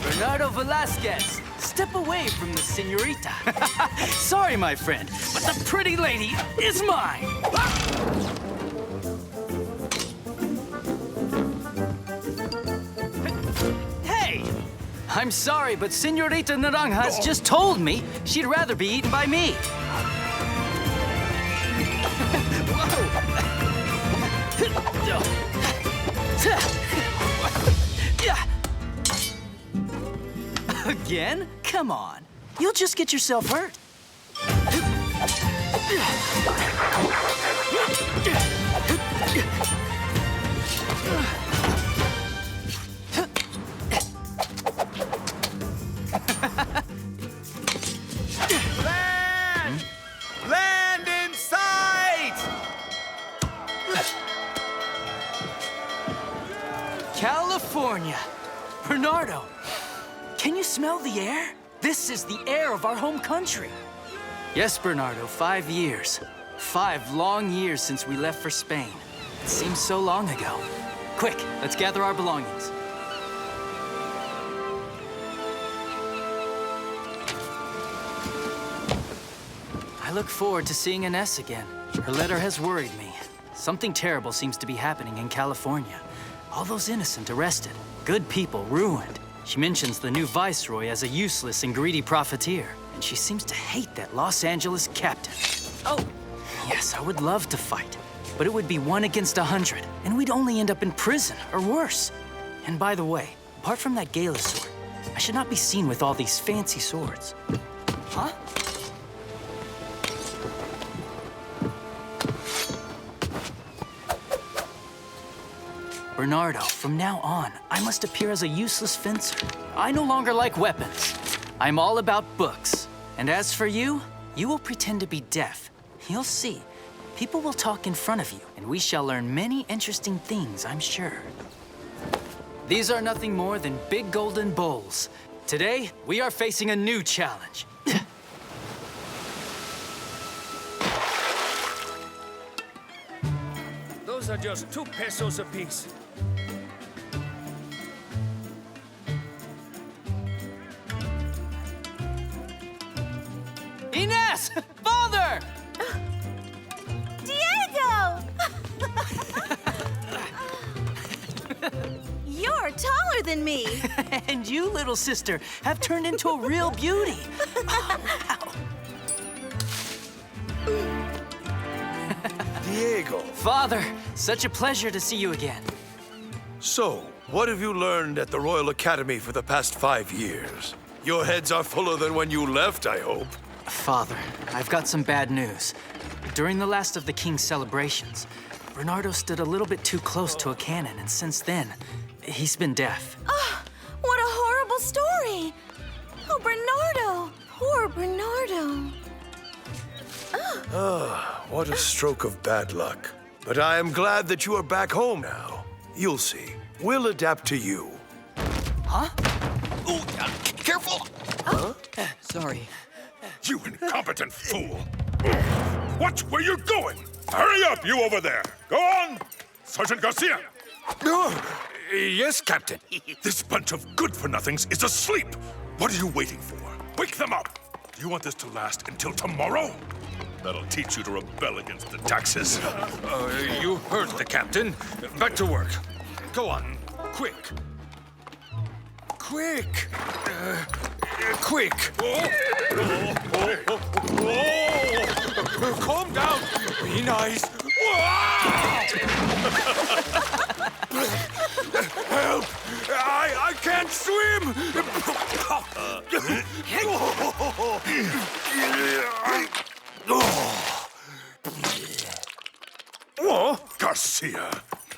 Bernardo Velasquez, step away from the senorita. Sorry, my friend, but the pretty lady is mine. Hey! I'm sorry, but Senorita Naranja's just told me she'd rather be eaten by me. Again? Come on. You'll just get yourself hurt. Land! Land in sight! California. Bernardo, can you smell the air? This is the air of our home country. Yes, Bernardo, 5 years. 5 long years since we left for Spain. It seems so long ago. Quick, let's gather our belongings. I look forward to seeing Ines again. Her letter has worried me. Something terrible seems to be happening in California. All those innocent arrested, good people ruined. She mentions the new viceroy as a useless and greedy profiteer, and she seems to hate that Los Angeles captain. Oh, yes, I would love to fight, but it would be 1 against 100, and we'd only end up in prison, or worse. And by the way, apart from that Gala sword, I should not be seen with all these fancy swords. Huh? Bernardo, from now on, I must appear as a useless fencer. I no longer like weapons. I'm all about books. And as for you, you will pretend to be deaf. You'll see. People will talk in front of you, and we shall learn many interesting things, I'm sure. These are nothing more than big golden bowls. Today, we are facing a new challenge. Those are just 2 pesos apiece. Ines! Father! Diego! You're taller than me. And you, little sister, have turned into a real beauty. Oh, wow. Diego. Father, such a pleasure to see you again. So, what have you learned at the Royal Academy for the past 5 years? Your heads are fuller than when you left, I hope. Father, I've got some bad news. During the last of the king's celebrations, Bernardo stood a little bit too close to a cannon, and since then, he's been deaf. Oh, what a horrible story. Oh, Bernardo. Poor Bernardo. What a stroke of bad luck. But I am glad that you are back home now. You'll see. We'll adapt to you. Huh? Ooh, careful! Sorry. You incompetent fool! Watch where you're going! Hurry up, you over there! Go on! Sergeant Garcia! Yes, Captain. This bunch of good-for-nothings is asleep! What are you waiting for? Wake them up! Do you want this to last until tomorrow? That'll teach you to rebel against the taxes. You heard the captain. Back to work. Go on. Quick. Quick. Quick. Calm down. Be nice. Help! I can't swim! Garcia,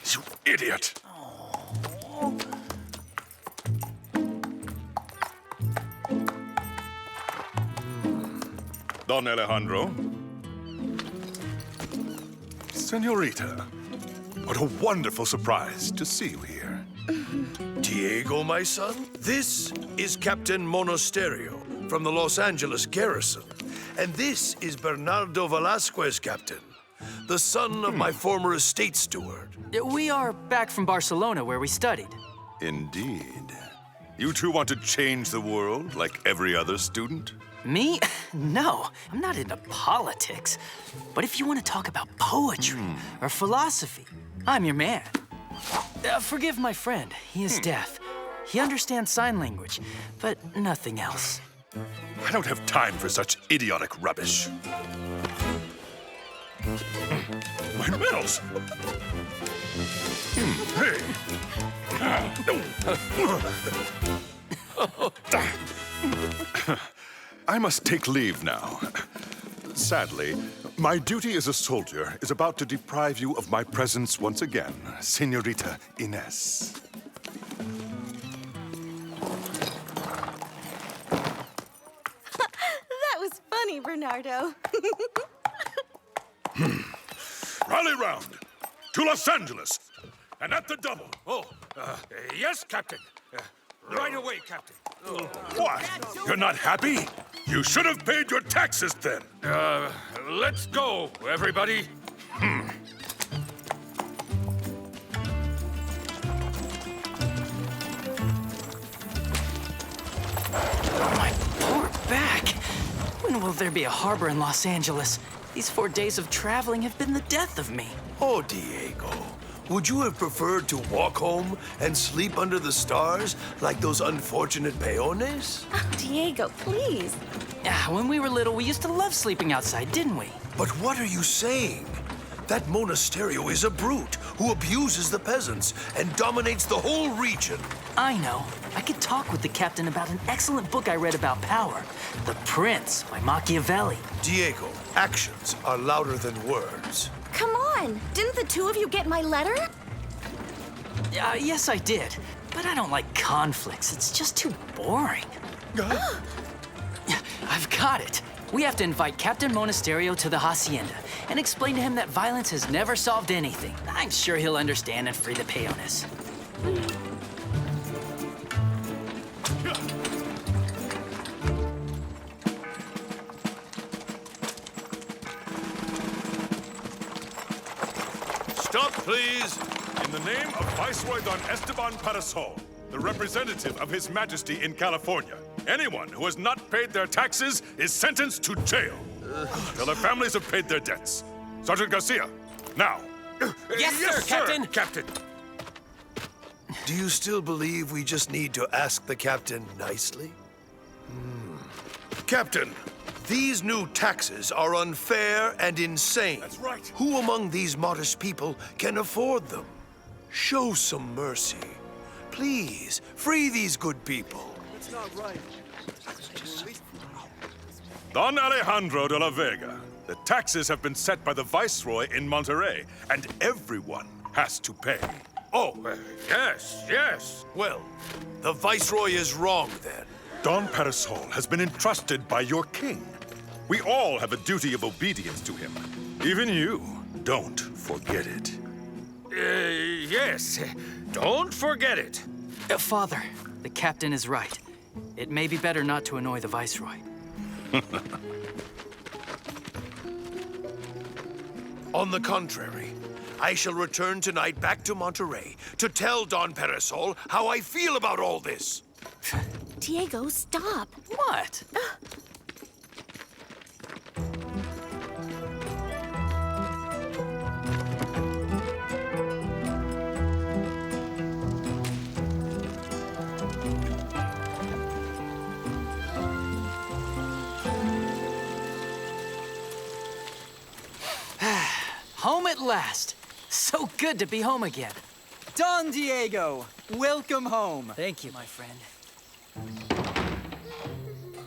you idiot! Don Alejandro. Senorita, what a wonderful surprise to see you here. Diego, my son, this is Captain Monasterio from the Los Angeles garrison. And this is Bernardo Velasquez, Captain, the son of my former estate steward. We are back from Barcelona, where we studied. Indeed. You two want to change the world like every other student? Me? No, I'm not into politics. But if you want to talk about poetry or philosophy, I'm your man. Forgive my friend. He is deaf. He understands sign language, but nothing else. I don't have time for such idiotic rubbish. My medals! Hey! I must take leave now. Sadly, my duty as a soldier is about to deprive you of my presence once again, Señorita Inés. That was funny, Bernardo. Rally round to Los Angeles and at the double. Oh, yes, Captain. Right away, Captain. What? You're not happy? You should have paid your taxes then. Let's go, everybody. My poor back. When will there be a harbor in Los Angeles? These 4 days of traveling have been the death of me. Oh, Diego, would you have preferred to walk home and sleep under the stars like those unfortunate peones? Diego, please. When we were little, we used to love sleeping outside, didn't we? But what are you saying? That Monasterio is a brute who abuses the peasants and dominates the whole region. I know. I could talk with the captain about an excellent book I read about power, The Prince by Machiavelli. Diego, actions are louder than words. Come on. Didn't the two of you get my letter? Yes, I did. But I don't like conflicts. It's just too boring. I've got it. We have to invite Captain Monasterio to the hacienda and explain to him that violence has never solved anything. I'm sure he'll understand and free the peones. Stop, please. In the name of Viceroy Don Esteban Parasol, the representative of His Majesty in California, anyone who has not paid their taxes is sentenced to jail till their families have paid their debts. Sergeant Garcia, now. Yes, sir, Captain. Captain. Do you still believe we just need to ask the captain nicely? Captain, these new taxes are unfair and insane. That's right. Who among these modest people can afford them? Show some mercy. Please, free these good people. Don Alejandro de la Vega, the taxes have been set by the Viceroy in Monterrey, and everyone has to pay. Oh, yes. Well, the Viceroy is wrong then. Don Parasol has been entrusted by your king. We all have a duty of obedience to him. Even you. Don't forget it. Yes. Don't forget it. Father, the captain is right. It may be better not to annoy the Viceroy. On the contrary, I shall return tonight back to Monterrey to tell Don Parasol how I feel about all this. Diego, stop. What? Home at last. So good to be home again. Don Diego, welcome home. Thank you, my friend.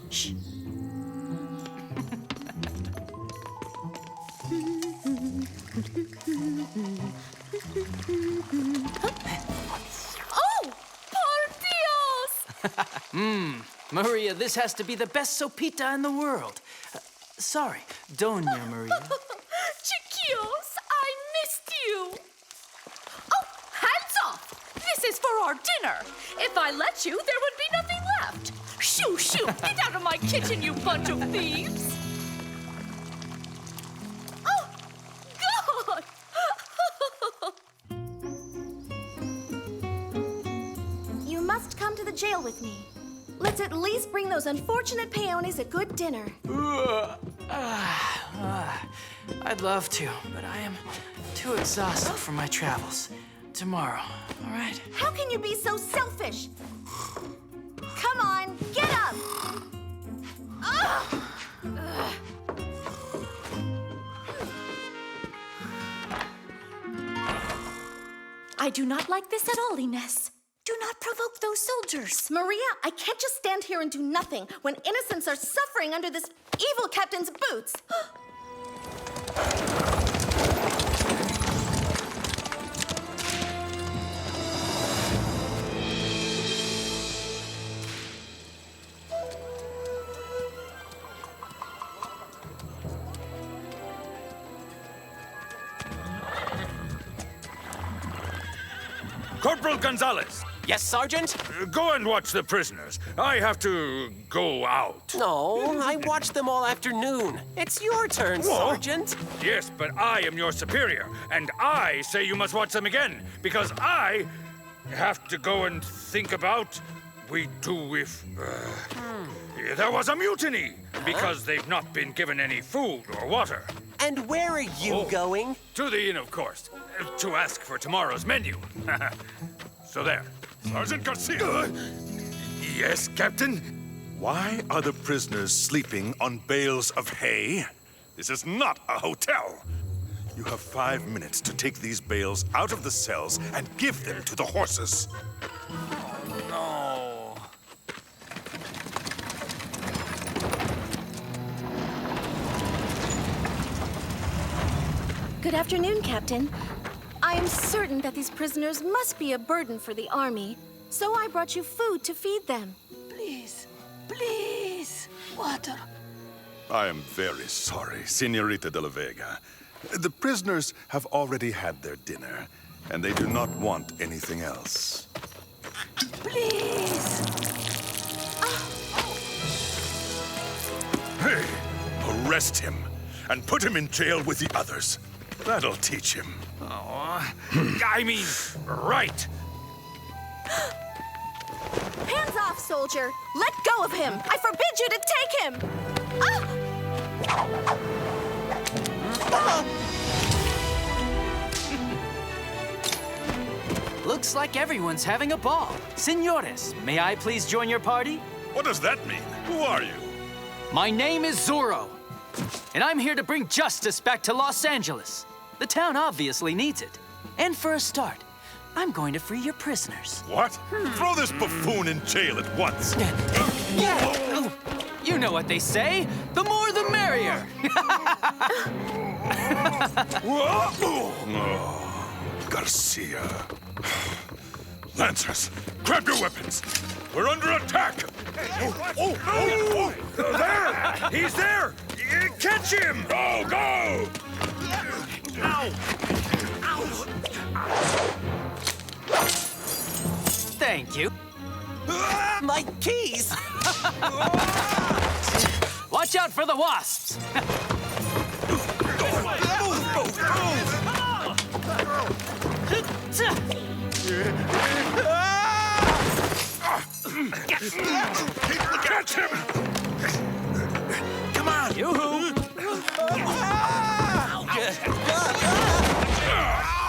Shh. Oh, por Dios! Maria, this has to be the best sopita in the world. Sorry, Doña Maria. Chiquillos, I missed you. Oh, hands off! This is for our dinner. If I let you, there would be nothing left. Shoo, shoo! Get out of my kitchen, you bunch of thieves! Oh, God! the jail with me. Let's at least bring those unfortunate peones a good dinner. I'd love to, but I am too exhausted from my travels. Tomorrow, all right? How can you be so selfish? Come on, get up! Ugh. Ugh. I do not like this at all, Inez. Do not provoke those soldiers. Maria, I can't just stand here and do nothing when innocents are suffering under this evil captain's boots. Corporal Gonzalez, Yes, Sergeant? go and watch the prisoners. I have to go out. No, I watched them all afternoon. It's your turn, Sergeant. Yes, but I am your superior, and I say you must watch them again, because I have to go and think about we do if there was a mutiny, because they've not been given any food or water. And where are you going? To the inn, of course, to ask for tomorrow's menu. So there. Sergeant Garcia! Yes, Captain? Why are the prisoners sleeping on bales of hay? This is not a hotel. You have 5 minutes to take these bales out of the cells and give them to the horses. No. Good afternoon, Captain. I am certain that these prisoners must be a burden for the army, so I brought you food to feed them. Please, please, water. I am very sorry, Senorita de la Vega. The prisoners have already had their dinner, and they do not want anything else. Please. Hey, arrest him and put him in jail with the others. That'll teach him. I mean, right. Hands off, soldier! Let go of him! I forbid you to take him! Looks like everyone's having a ball. Senores, may I please join your party? What does that mean? Who are you? My name is Zorro, and I'm here to bring justice back to Los Angeles. The town obviously needs it. And for a start, I'm going to free your prisoners. What? Throw this buffoon in jail at once. You know what they say, the more the merrier. Garcia. Lancers, grab your weapons. We're under attack. There! He's there! Catch him! Go, go! Thank you. My keys! Watch out for the wasps. Catch him! Come on, yoo-hoo.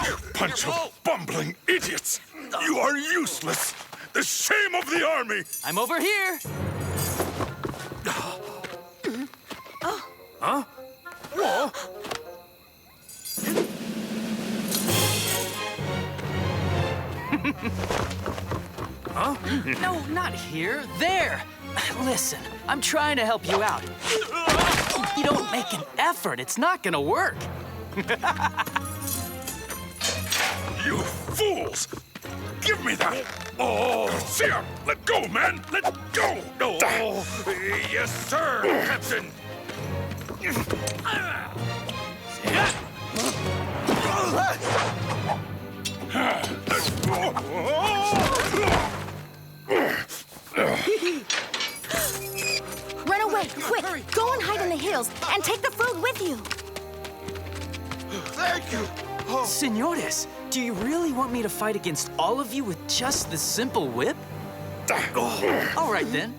You bunch of bumbling idiots! You are useless! The shame of the army! I'm over here. No, not here. There. Listen, I'm trying to help you out. You don't make an effort, it's not gonna work. You fools! Give me that! Oh, Garcia, let go, man! Let go! Oh, yes, sir, Captain. Run away, quick! Go and hide in the hills, and take the food with you! Thank you. Senores, do you really want me to fight against all of you with just this simple whip? All right, then.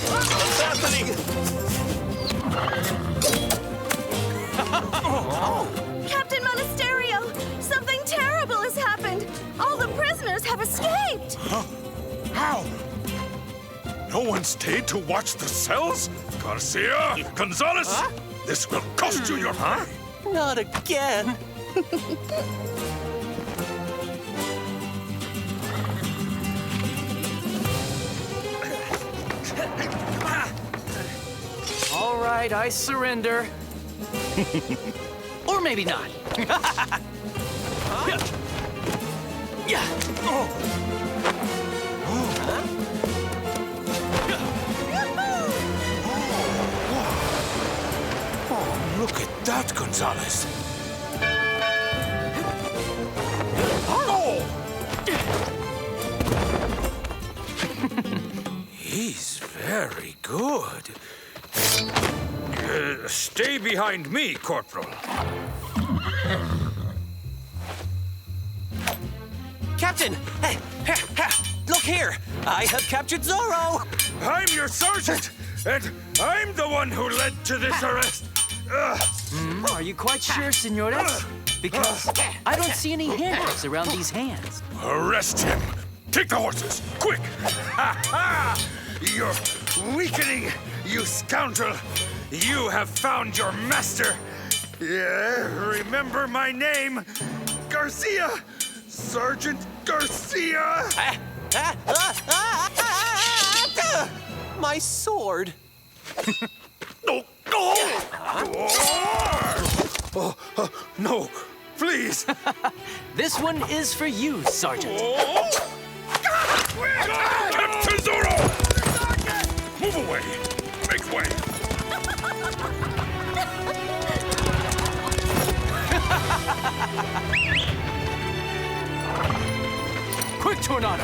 What's happening? Captain Monasterio, something terrible has happened. All the prisoners have escaped. How? No one stayed to watch the cells? Garcia? Gonzalez? This will cost you your pay. Not again. All right, I surrender. Or maybe not. Yeah. Look at that, Gonzalez. He's very good. Stay behind me, Corporal. Captain! Hey, look here! I have captured Zorro! I'm your sergeant, and I'm the one who led to this arrest. Are you quite sure, senores? Because I don't see any handcuffs around these hands. Arrest him. Take the horses, quick! You're weakening, you scoundrel. You have found your master. Yeah, remember my name? Garcia! Sergeant Garcia! My sword. No, please. This one is for you, Sergeant. Captain Zorro! Move away! Make way! Quick, Tornado!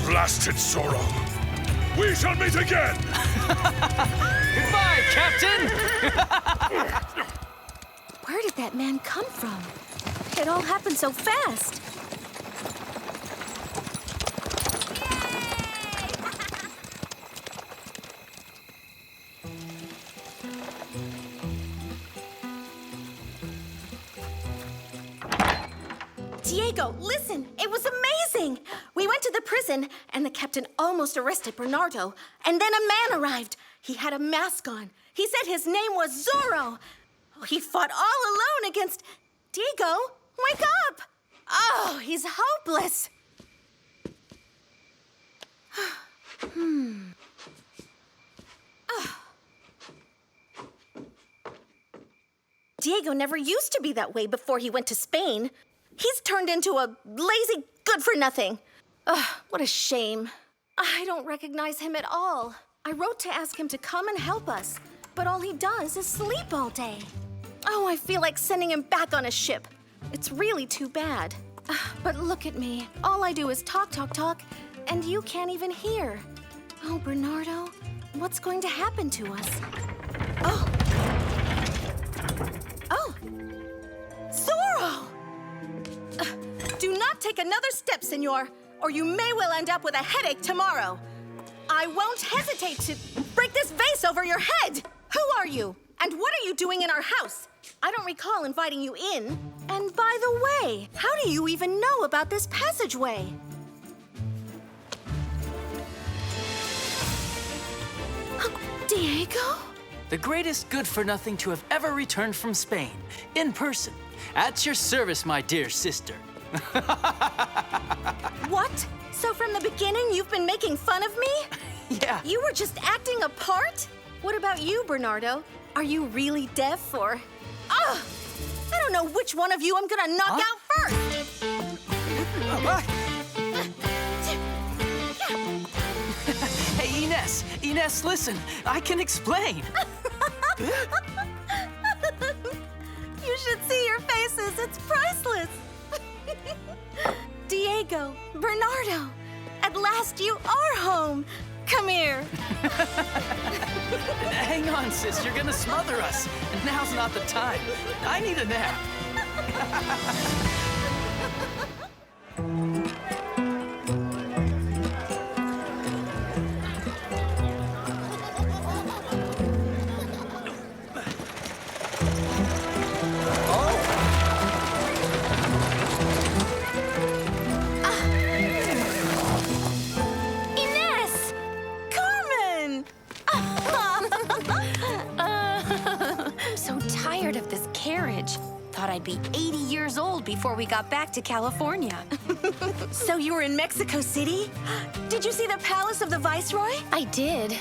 Blasted Zorro! We shall meet again! Goodbye, Captain! Where did that man come from? It all happened so fast. Diego, listen, it was amazing. We went to the prison, and the captain almost arrested Bernardo. And then a man arrived. He had a mask on. He said his name was Zorro. He fought all alone against... Diego, wake up! Oh, he's hopeless. Diego never used to be that way before he went to Spain. He's turned into a lazy good-for-nothing. Ugh, what a shame. I don't recognize him at all. I wrote to ask him to come and help us, but all he does is sleep all day. Oh, I feel like sending him back on a ship. It's really too bad. But look at me. All I do is talk, and you can't even hear. Oh, Bernardo, what's going to happen to us? Oh. Zorro! Do not take another step, senor, or you may well end up with a headache tomorrow. I won't hesitate to break this vase over your head. Who are you? And what are you doing in our house? I don't recall inviting you in. And by the way, how do you even know about this passageway? Diego? The greatest good-for-nothing to have ever returned from Spain, in person. At your service, my dear sister. What? So from the beginning, you've been making fun of me? Yeah. You were just acting a part? What about you, Bernardo? Are you really deaf or... Ugh! I don't know which one of you I'm gonna knock out first! Hey, Ines, listen. I can explain. You should see your faces. It's priceless. Diego, Bernardo, at last you are home. Come here. Hang on, sis. You're gonna smother us. Now's not the time. I need a nap. Inez! Carmen! I'm so tired of this carriage. Thought I'd be 80 years old before we got back to California. So you were in Mexico City? Did you see the palace of the Viceroy? I did.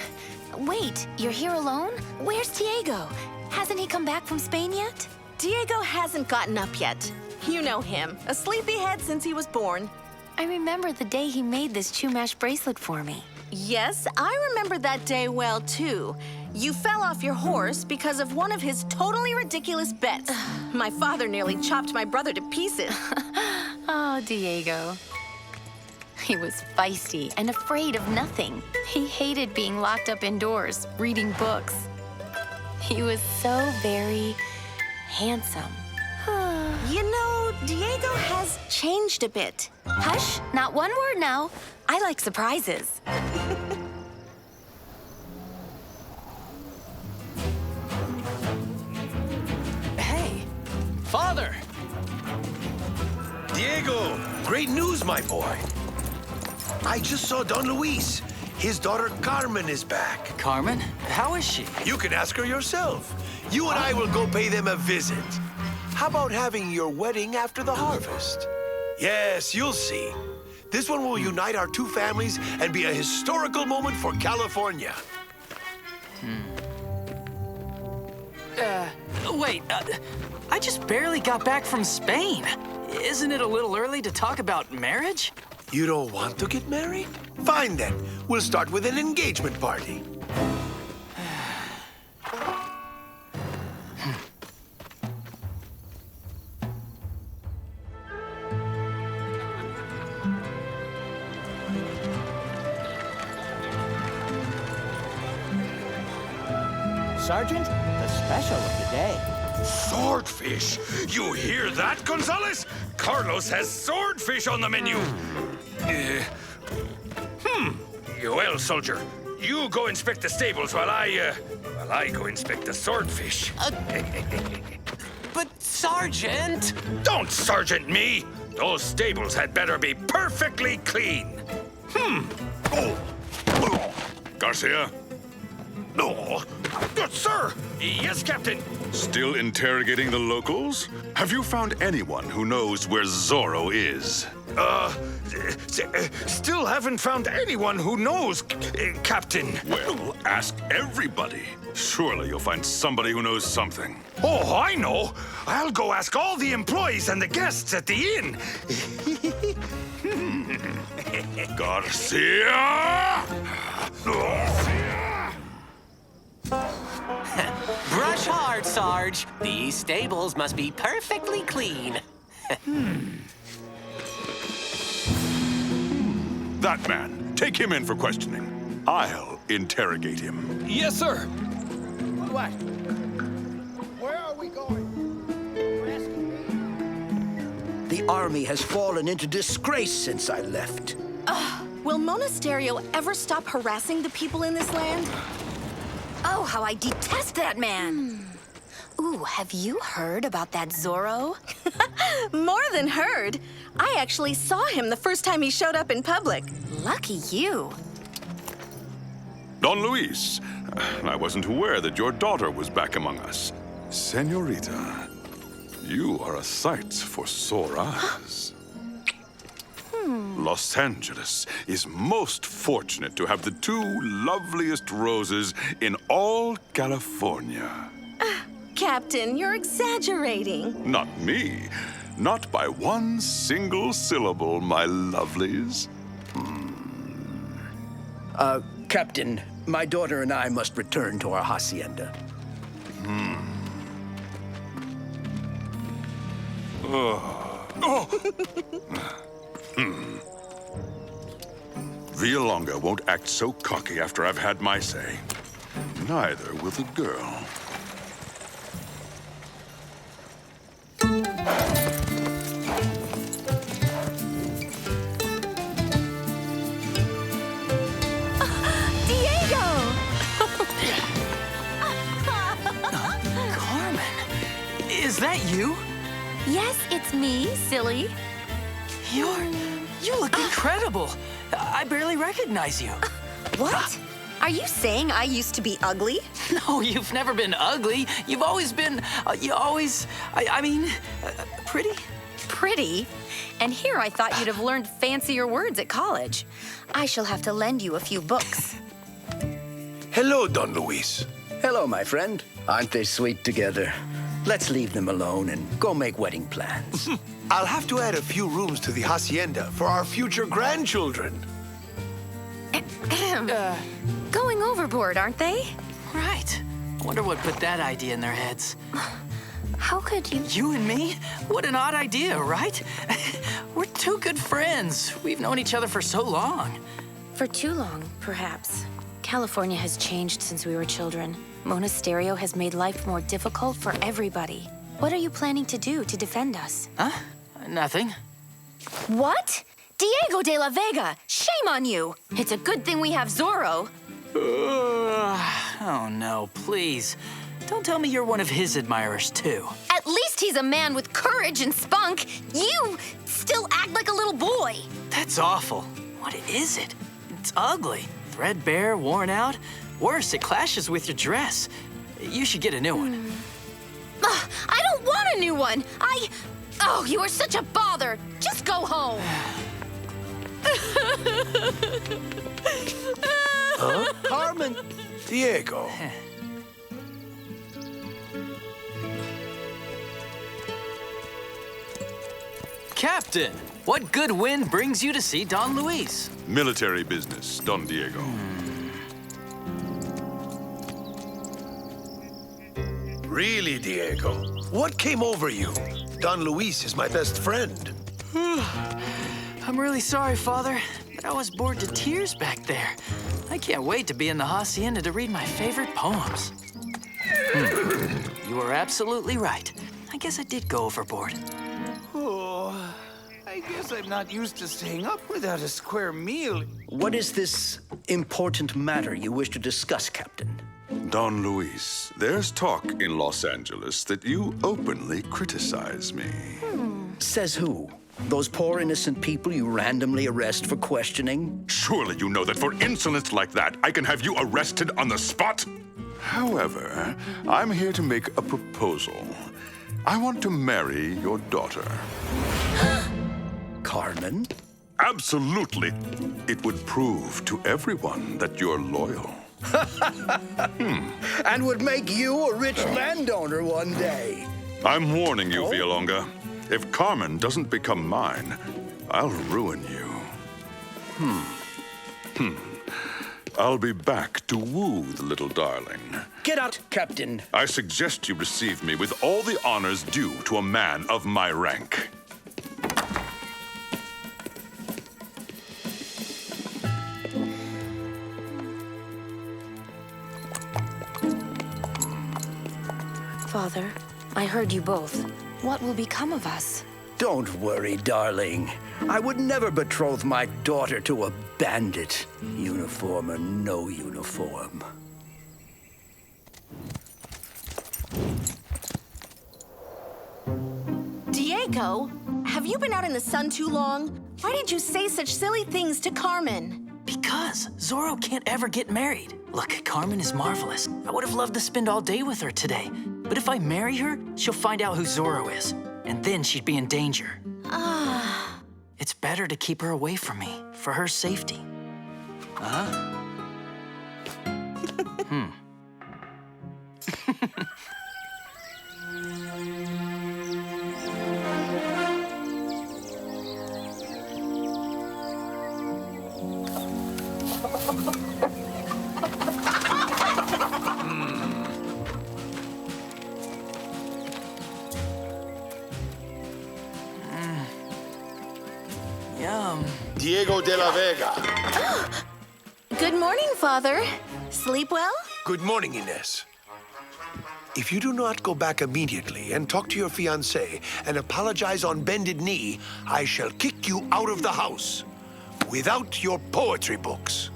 Wait, you're here alone? Where's Diego? Hasn't he come back from Spain yet? Diego hasn't gotten up yet. You know him, a sleepyhead since he was born. I remember the day he made this Chumash bracelet for me. Yes, I remember that day well, too. You fell off your horse because of one of his totally ridiculous bets. My father nearly chopped my brother to pieces. Oh, Diego. He was feisty and afraid of nothing. He hated being locked up indoors, reading books. He was so very handsome. You know, Diego has changed a bit. Hush, not one word now. I like surprises. Hey, Father! Diego, great news, my boy. I just saw Don Luis. His daughter Carmen is back. Carmen? How is she? You can ask her yourself. You and I will go pay them a visit. How about having your wedding after the harvest? Yes, you'll see. This one will unite our two families and be a historical moment for California. Wait, I just barely got back from Spain. Isn't it a little early to talk about marriage? You don't want to get married? Fine then. We'll start with an engagement party. Sergeant, the special of the day. Swordfish! You hear that, Gonzalez? Carlos has swordfish on the menu. Well, soldier, you go inspect the stables while I go inspect the swordfish. But, Sergeant! Don't sergeant me! Those stables had better be perfectly clean. Garcia, No, sir. Yes, Captain. still interrogating the locals? Have you found anyone who knows where Zorro is? Still haven't found anyone who knows, Captain. Well, ask everybody. Surely you'll find somebody who knows something. Oh, I know. I'll go ask all the employees and the guests at the inn. Garcia! Brush hard, Sarge. These stables must be perfectly clean. That man, take him in for questioning. I'll interrogate him. Yes, sir. What? Where are we going? The army has fallen into disgrace since I left. Will Monasterio ever stop harassing the people in this land? Oh, how I detest that man. Ooh, have you heard about that Zorro? More than heard. I actually saw him the first time he showed up in public. Lucky you. Don Luis, I wasn't aware that your daughter was back among us. Senorita, you are a sight for sore eyes. Los Angeles is most fortunate to have the two loveliest roses in all California. Captain, you're exaggerating. Not me. Not by one single syllable, my lovelies. Captain, my daughter and I must return to our hacienda. Villalonga won't act so cocky after I've had my say. Neither will the girl. Is that you? Yes, it's me, silly. You look incredible. I barely recognize you. What? Are you saying I used to be ugly? No, you've never been ugly. You've always been, I mean, pretty. Pretty? And here I thought you'd have learned fancier words at college. I shall have to lend you a few books. Hello, Don Luis. Hello, my friend. Aren't they sweet together? Let's leave them alone and go make wedding plans. I'll have to add a few rooms to the hacienda for our future grandchildren. Going overboard, aren't they? Right. Wonder what put that idea in their heads. How could you? You and me? What an odd idea, right? We're two good friends. We've known each other for so long. For too long, perhaps. California has changed since we were children. Monasterio has made life more difficult for everybody. What are you planning to do to defend us? Huh? Nothing. What? Diego de la Vega, shame on you! It's a good thing we have Zorro. Oh no, please. Don't tell me you're one of his admirers too. At least he's a man with courage and spunk. You still act like a little boy. That's awful. What is it? It's ugly. Threadbare, worn out. Worse, it clashes with your dress. You should get a new one. I don't want a new one. Oh, you are such a bother. Just go home. Huh? Carmen! Diego. Captain, what good wind brings you to see Don Luis? Military business, Don Diego. Really, Diego? What came over you? Don Luis is my best friend. I'm really sorry, Father, but I was bored to tears back there. I can't wait to be in the hacienda to read my favorite poems. You are absolutely right. I guess I did go overboard. Oh, I guess I'm not used to staying up without a square meal. What is this important matter you wish to discuss, Captain? Don Luis, there's talk in Los Angeles that you openly criticize me. Says who? Those poor innocent people you randomly arrest for questioning? Surely you know that for insolence like that, I can have you arrested on the spot? However, I'm here to make a proposal. I want to marry your daughter. Carmen? Absolutely. It would prove to everyone that you're loyal. And would make you a rich landowner one day. I'm warning you, Villalonga. If Carmen doesn't become mine, I'll ruin you. I'll be back to woo the little darling. Get out, Captain. I suggest you receive me with all the honors due to a man of my rank. Father, I heard you both. What will become of us? Don't worry, darling. I would never betroth my daughter to a bandit, uniform or no uniform. Diego, have you been out in the sun too long? Why did you say such silly things to Carmen? Because Zorro can't ever get married. Look, Carmen is marvelous. I would have loved to spend all day with her today. But if I marry her, she'll find out who Zorro is. And then she'd be in danger. It's better to keep her away from me, for her safety. Yum. Diego de la Vega. Good morning, Father. Sleep well? Good morning, Inez. If you do not go back immediately and talk to your fiancé and apologize on bended knee, I shall kick you out of the house without your poetry books.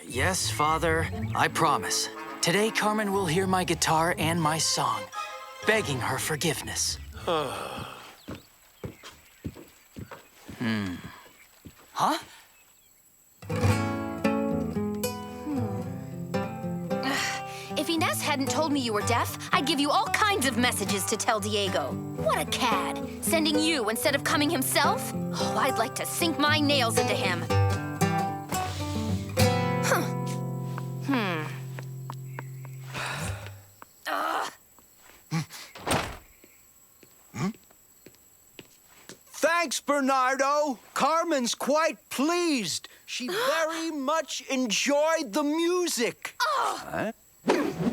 Yes, Father, I promise. Today, Carmen will hear my guitar and my song, begging her forgiveness. Huh? If Inez hadn't told me you were deaf, I'd give you all kinds of messages to tell Diego. What a cad. Sending you instead of coming himself? Oh, I'd like to sink my nails into him. Thanks, Bernardo. Carmen's quite pleased. She very much enjoyed the music. Huh? Whoa!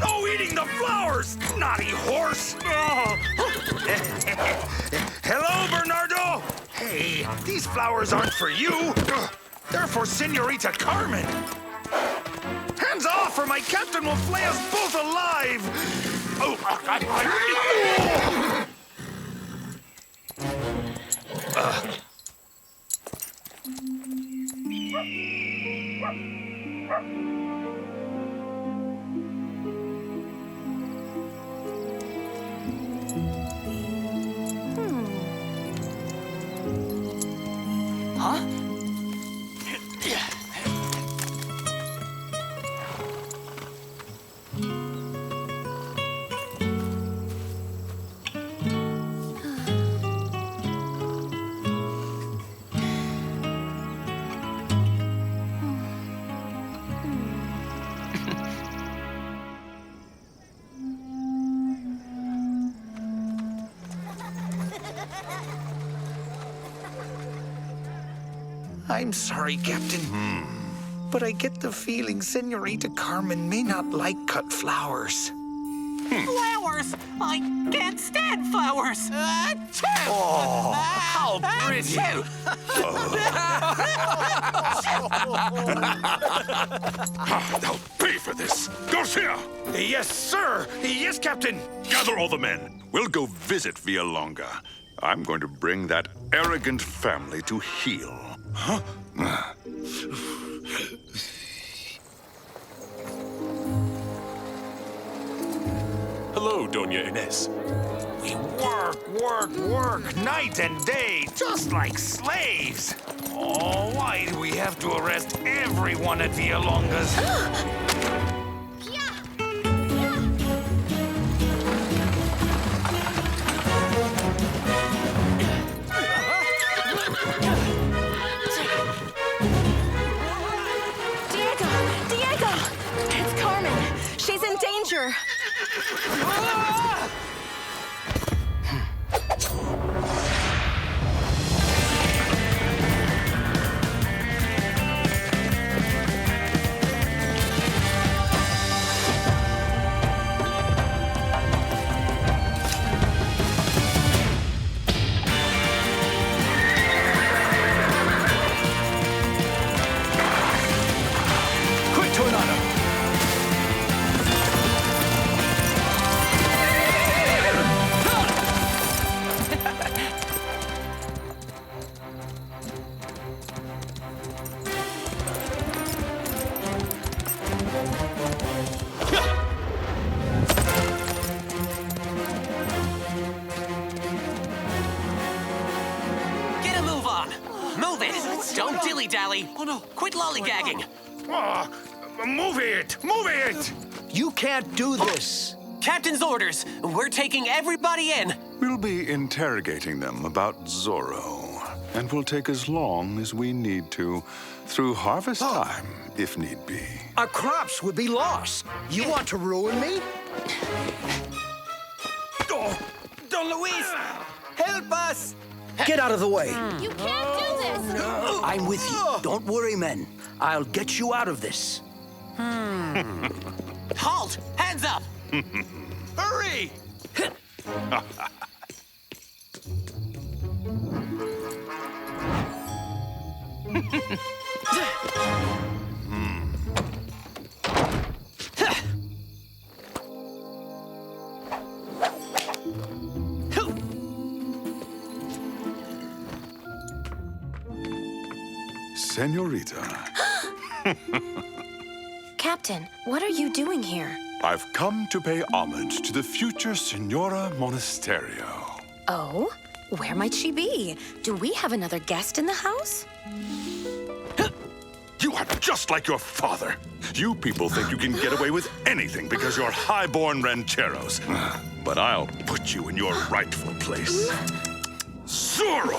No eating the flowers, naughty horse! Hello, Bernardo! Hey, these flowers aren't for you. They're for Senorita Carmen. Hands off, or my captain will flay us both alive! Huh? I'm sorry, Captain. But I get the feeling Senorita Carmen may not like cut flowers. Flowers! I can't stand flowers! Oh, how pretty! I'll pay for this. Garcia! Yes, sir! Yes, Captain! Gather all the men. We'll go visit Villalonga. I'm going to bring that arrogant family to heel. Huh? Hello, Doña Inez. We work, night and day, just like slaves. Oh, why do we have to arrest everyone at Villalonga's? Diego! It's Carmen. She's in danger. Quick, Tornado! Get a move on! Move it! Don't dilly-dally! Oh no! Quit lollygagging! Move it! You can't do this. Captain's orders! We're taking everybody in! We'll be interrogating them about Zorro, and we'll take as long as we need to, through harvest time, if need be. Our crops would be lost. You want to ruin me? Don Luis! Help us! Get out of the way. You can't do this! I'm with you. Don't worry, men. I'll get you out of this. Halt! Hands up! Hurry! Senorita, Captain, what are you doing here? I've come to pay homage to the future Senora Monasterio. Oh? Where might she be? Do we have another guest in the house? You are just like your father. You people think you can get away with anything because you're high-born rancheros. But I'll put you in your rightful place. Zorro!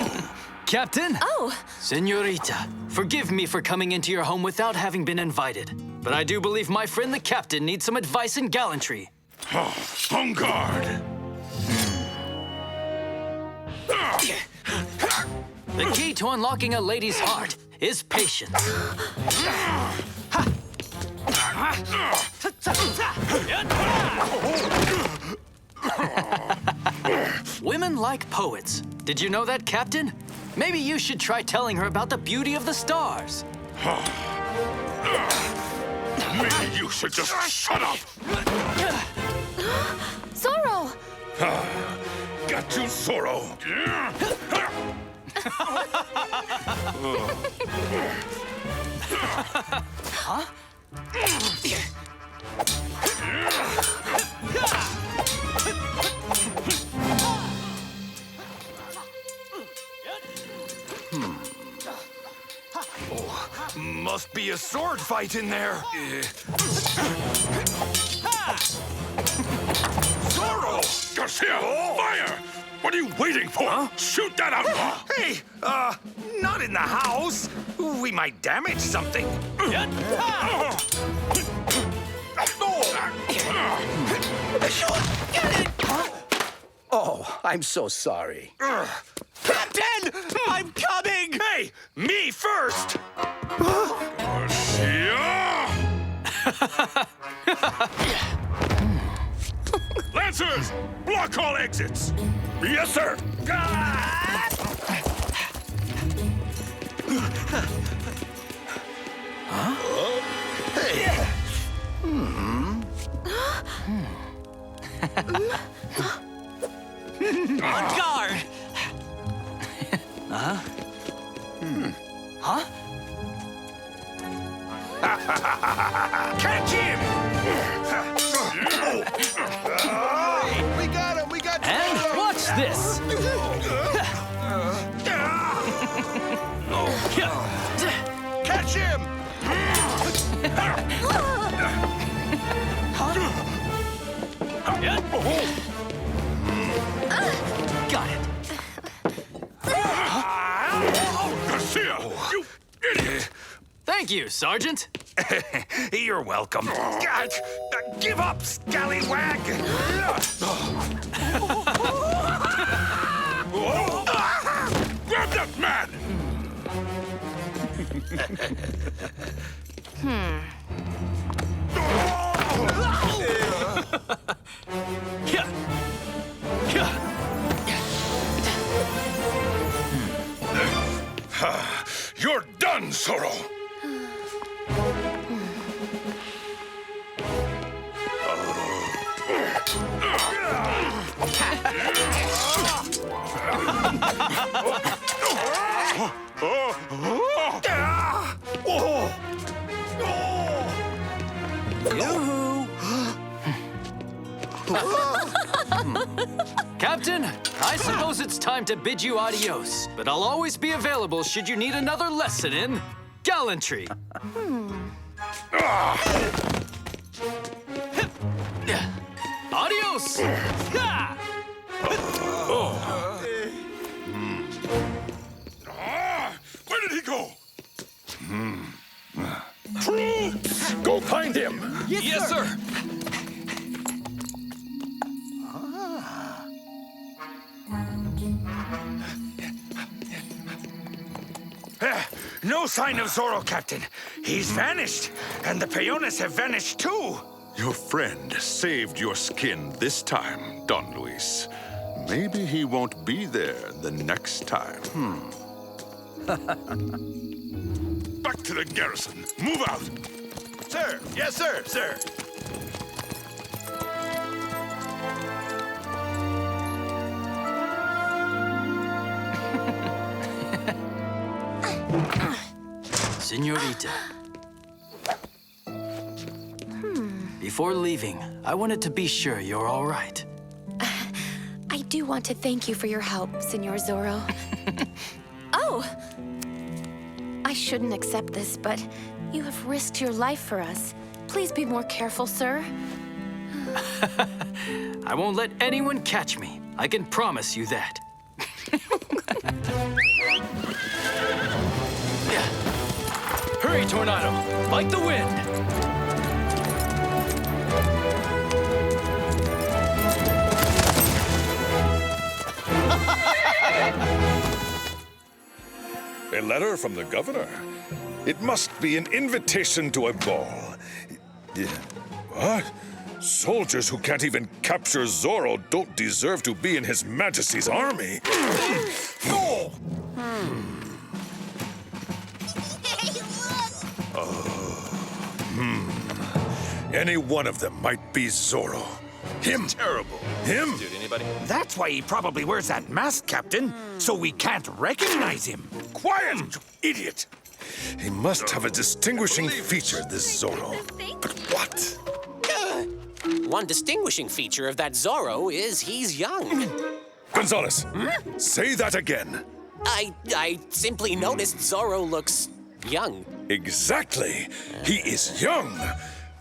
Captain? Oh! Senorita, forgive me for coming into your home without having been invited. But I do believe my friend the captain needs some advice in gallantry. On guard! The key to unlocking a lady's heart is patience. Women like poets. Did you know that, Captain? Maybe you should try telling her about the beauty of the stars. Maybe you should just shut up! Zorro! Got you, Zorro! Huh? Must be a sword fight in there. Zorro! Garcia, fire! What are you waiting for? Shoot that outlaw! Hey, not in the house. We might damage something. Oh, I'm so sorry. Captain! I'm coming! Hey, me first! Lancers! Block all exits! Yes, sir! Hey! On guard! Huh? Huh? Catch him! We got him! We got And Zorro! watch this! Catch him! Got it. Garcia! You idiot! Thank you, Sergeant. You're welcome. Give up, scallywag! Grab that man! You're done, Zorro! Captain, I suppose it's time to bid you adios, but I'll always be available should you need another lesson in gallantry. Adios! Ha! Where did he go? Troops! Go find him! Yes, sir! No sign of Zorro, Captain. He's vanished, and the peones have vanished too. Your friend saved your skin this time, Don Luis. Maybe he won't be there the next time. Back to the garrison. Move out. Sir, yes, sir, sir. Señorita. Before leaving, I wanted to be sure you're all right. I do want to thank you for your help, Senor Zorro. Oh! I shouldn't accept this, but you have risked your life for us. Please be more careful, sir. I won't let anyone catch me. I can promise you that. Hurry, Tornado! Like the wind! A letter from the governor? It must be an invitation to a ball. What? Soldiers who can't even capture Zorro don't deserve to be in His Majesty's army. Any one of them might be Zorro. Him. Terrible. Him? That's why he probably wears that mask, Captain, so we can't recognize him. Quiet, you idiot! He must have a distinguishing feature, this Zorro. But what? One distinguishing feature of that Zorro is he's young. Gonzalez, say that again. I simply noticed Zorro looks young. Exactly. He is young.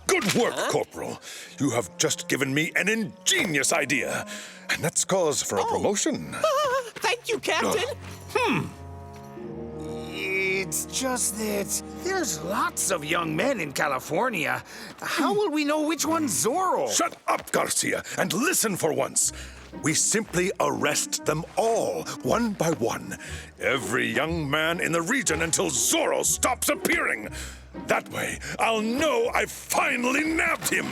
Good work, Corporal. You have just given me an ingenious idea. And that's cause for a promotion. Thank you, Captain. It's just that there's lots of young men in California. How will we know which one's Zorro? Shut up, Garcia, and listen for once. We simply arrest them all, one by one. Every young man in the region until Zorro stops appearing. That way, I'll know I've finally nabbed him.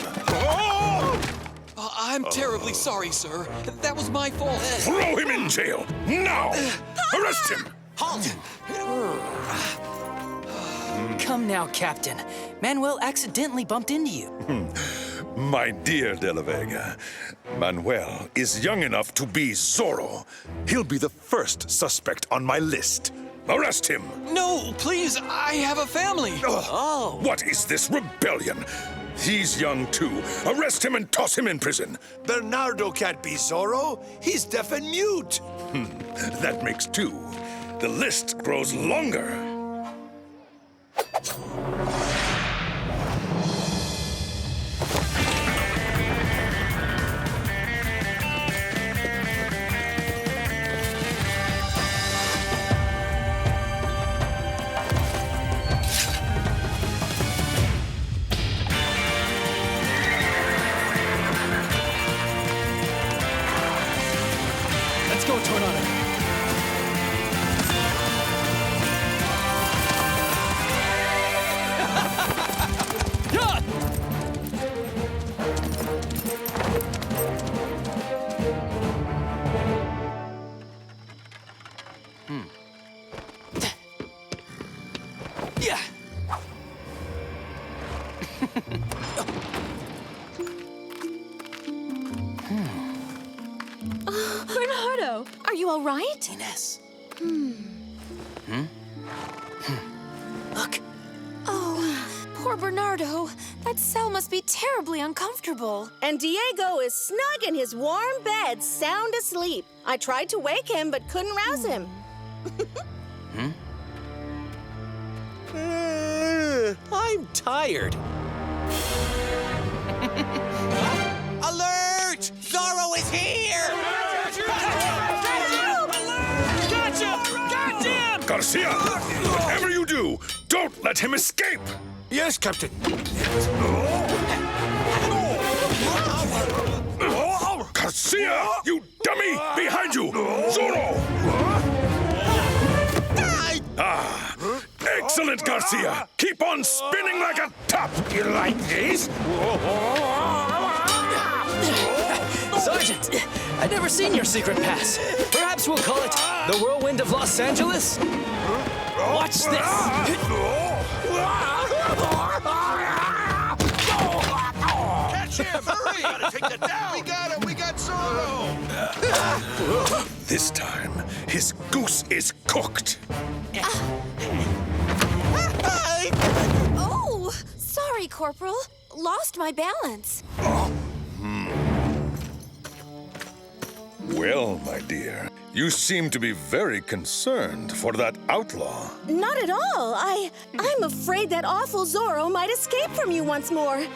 I'm terribly sorry, sir. That was my fault. Throw him in jail, now! Arrest him! Halt! Come now, Captain. Manuel accidentally bumped into you. My dear De La Vega, Manuel is young enough to be Zorro. He'll be the first suspect on my list. Arrest him! No, please, I have a family. Oh. What is this rebellion? He's young too. Arrest him and toss him in prison. Bernardo can't be Zorro. He's deaf and mute. That makes two. The list grows longer. Let's go, Tornado. Yeah. Bernardo, are you all right? Inez. Look. Oh, poor Bernardo. That cell must be terribly uncomfortable. And Diego is snug in his warm bed, sound asleep. I tried to wake him, but couldn't rouse him. I'm tired. Alert! Zorro is here! Gotcha! Garcia, whatever you do, don't let him escape! Yes, Captain. Garcia, you dummy! Behind you! Zorro! Sergeant Garcia, keep on spinning like a top! You like this? Sergeant, I've never seen your secret pass. Perhaps we'll call it the Whirlwind of Los Angeles? Watch this! Catch him! Hurry! Gotta take that down! We got him! We got Zorro! This time, his goose is cooked. Oh, sorry, Corporal. Lost my balance. Well, my dear, you seem to be very concerned for that outlaw. Not at all. I'm afraid that awful Zorro might escape from you once more.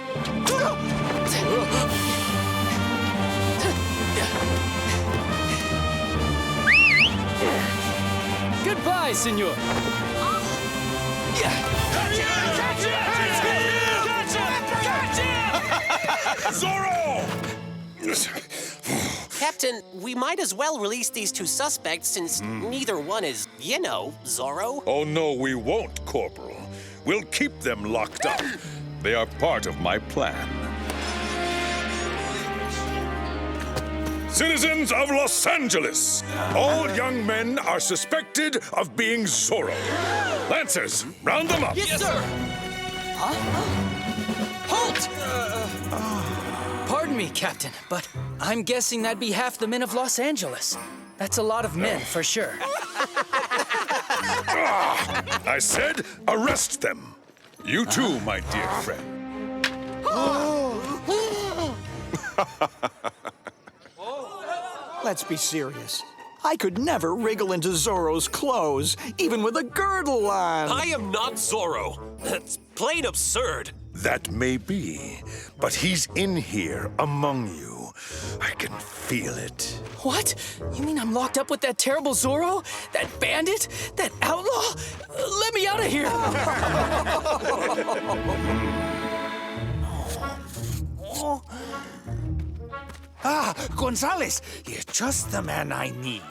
Goodbye, senor. Zorro! Captain, we might as well release these two suspects since neither one is, Zorro. Oh, no, we won't, Corporal. We'll keep them locked up. They are part of my plan. Citizens of Los Angeles, all young men are suspected of being Zorro. Lancers, round them up. Yes, sir. Halt! Pardon me, Captain, but I'm guessing that'd be half the men of Los Angeles. That's a lot of men, for sure. I said arrest them. You too, my dear friend. Let's be serious. I could never wriggle into Zorro's clothes, even with a girdle on. I am not Zorro. That's plain absurd. That may be, but he's in here among you. I can feel it. What? You mean I'm locked up with that terrible Zorro? That bandit? That outlaw? Let me out of here! Gonzalez, you're just the man I need.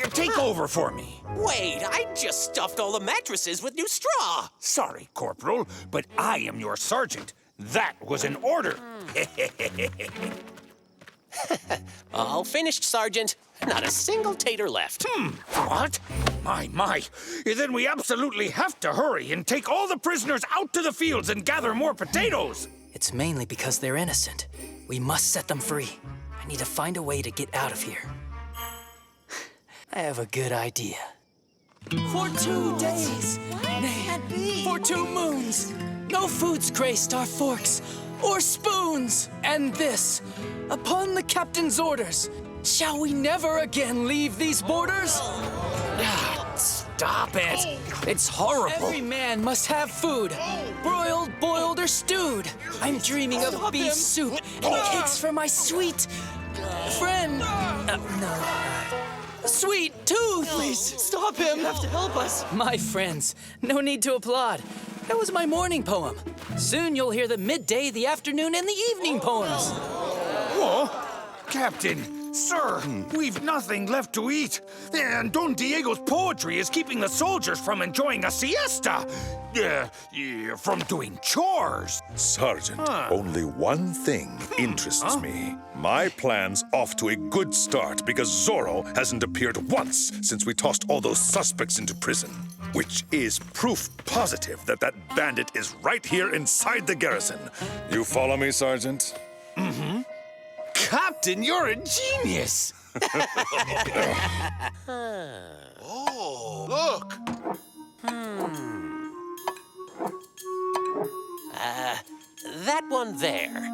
Take over for me. Wait, I just stuffed all the mattresses with new straw. Sorry, Corporal, but I am your sergeant. That was an order. All finished, Sergeant. Not a single tater left. What? My. Then we absolutely have to hurry and take all the prisoners out to the fields and gather more potatoes. It's mainly because they're innocent. We must set them free. I need to find a way to get out of here. I have a good idea. For 2 days, nay, for 2 moons, no foods graced our forks or spoons. And this, upon the captain's orders, shall we never again leave these borders? Stop it. It's horrible. Every man must have food, broiled, boiled, or stewed. I'm dreaming of beef soup and cakes for my sweet friend. Sweet tooth! Please, stop him! You have to help us. My friends, no need to applaud. That was my morning poem. Soon you'll hear the midday, the afternoon, and the evening poems. Whoa! Captain, sir, we've nothing left to eat. And Don Diego's poetry is keeping the soldiers from enjoying a siesta. From doing chores. Sergeant, only one thing interests me. My plan's off to a good start because Zorro hasn't appeared once since we tossed all those suspects into prison. Which is proof positive that that bandit is right here inside the garrison. You follow me, Sergeant? Mm-hmm. Captain, you're a genius. Oh, look! That one there.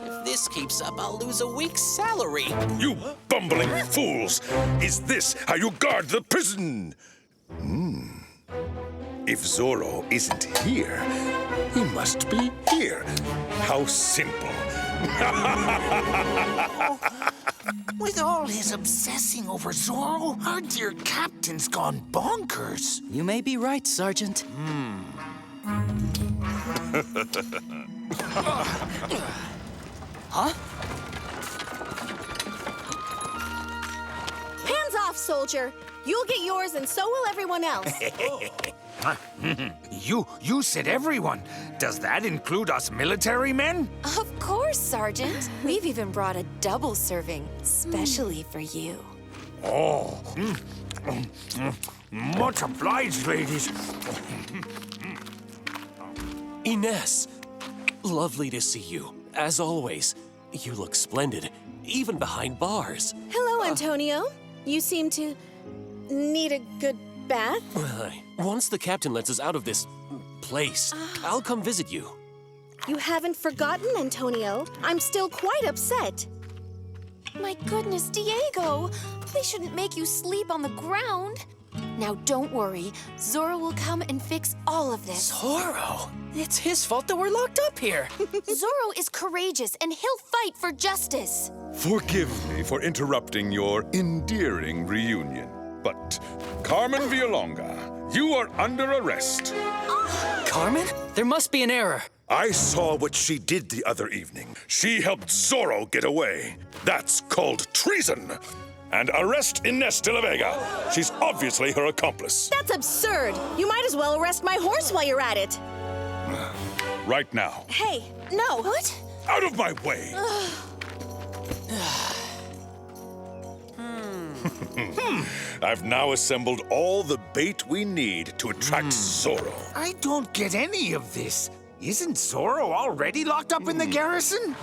If this keeps up, I'll lose a week's salary. You bumbling fools! Is this how you guard the prison? If Zorro isn't here, he must be here. How simple. With all his obsessing over Zorro, our dear captain's gone bonkers. You may be right, Sergeant. Huh? Hands off, soldier. You'll get yours, and so will everyone else. You said everyone. Does that include us military men? Of course, Sergeant. We've even brought a double serving, specially for you. Oh. Much obliged, ladies. Inez, lovely to see you, as always. You look splendid, even behind bars. Hello, Antonio. You seem to need a good bath. Once the captain lets us out of this place, I'll come visit you. You haven't forgotten, Antonio. I'm still quite upset. My goodness, Diego! They shouldn't make you sleep on the ground. Now don't worry. Zorro will come and fix all of this. Zorro? It's his fault that we're locked up here. Zorro is courageous and he'll fight for justice. Forgive me for interrupting your endearing reunion, but Carmen Villalonga, you are under arrest. Carmen? There must be an error. I saw what she did the other evening. She helped Zorro get away. That's called treason. And arrest Inez de la Vega. She's obviously her accomplice. That's absurd. You might as well arrest my horse while you're at it. Right now. Hey, no. What? Out of my way. I've now assembled all the bait we need to attract Zorro. I don't get any of this. Isn't Zorro already locked up in the garrison?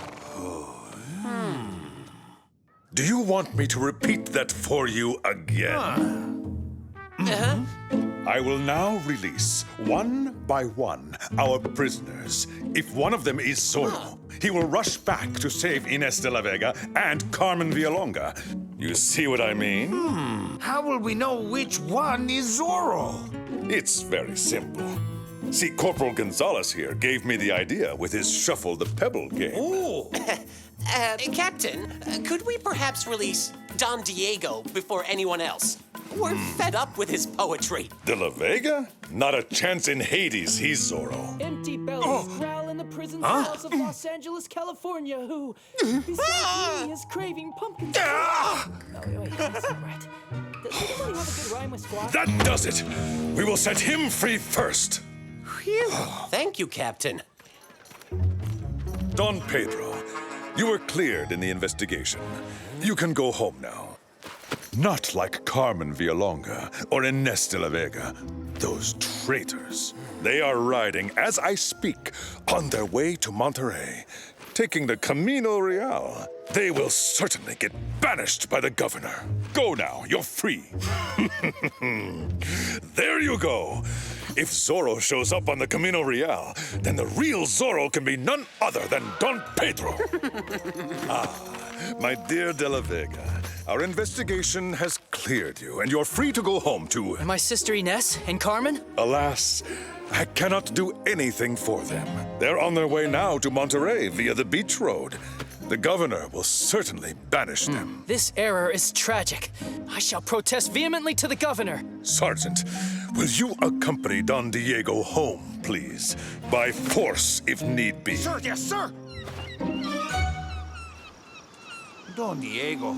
Do you want me to repeat that for you again? I will now release, one by one, our prisoners. If one of them is Zorro, he will rush back to save Inez de la Vega and Carmen Villalonga. You see what I mean? How will we know which one is Zorro? It's very simple. See, Corporal Gonzalez here gave me the idea with his Shuffle the Pebble game. Ooh. Captain, could we perhaps release Don Diego before anyone else? We're fed up with his poetry. De la Vega? Not a chance in Hades, he's Zorro. Empty bellies growl in the prison cells of Los Angeles, California, who, besides me, is craving pumpkin. Oh, wait, that's not right. Does anybody have a good rhyme with squash? That does it! We will set him free first. Phew. Thank you, Captain. Don Pedro, you were cleared in the investigation. You can go home now. Not like Carmen Villalonga or Inez de la Vega. Those traitors. They are riding, as I speak, on their way to Monterrey, taking the Camino Real. They will certainly get banished by the governor. Go now, you're free. There you go. If Zorro shows up on the Camino Real, then the real Zorro can be none other than Don Pedro. My dear De La Vega, our investigation has cleared you, and you're free to go home to... And my sister Inez and Carmen? Alas, I cannot do anything for them. They're on their way now to Monterrey via the beach road. The governor will certainly banish them. This error is tragic. I shall protest vehemently to the governor. Sergeant, will you accompany Don Diego home, please? By force, if need be. Sir, yes, sir. Don Diego,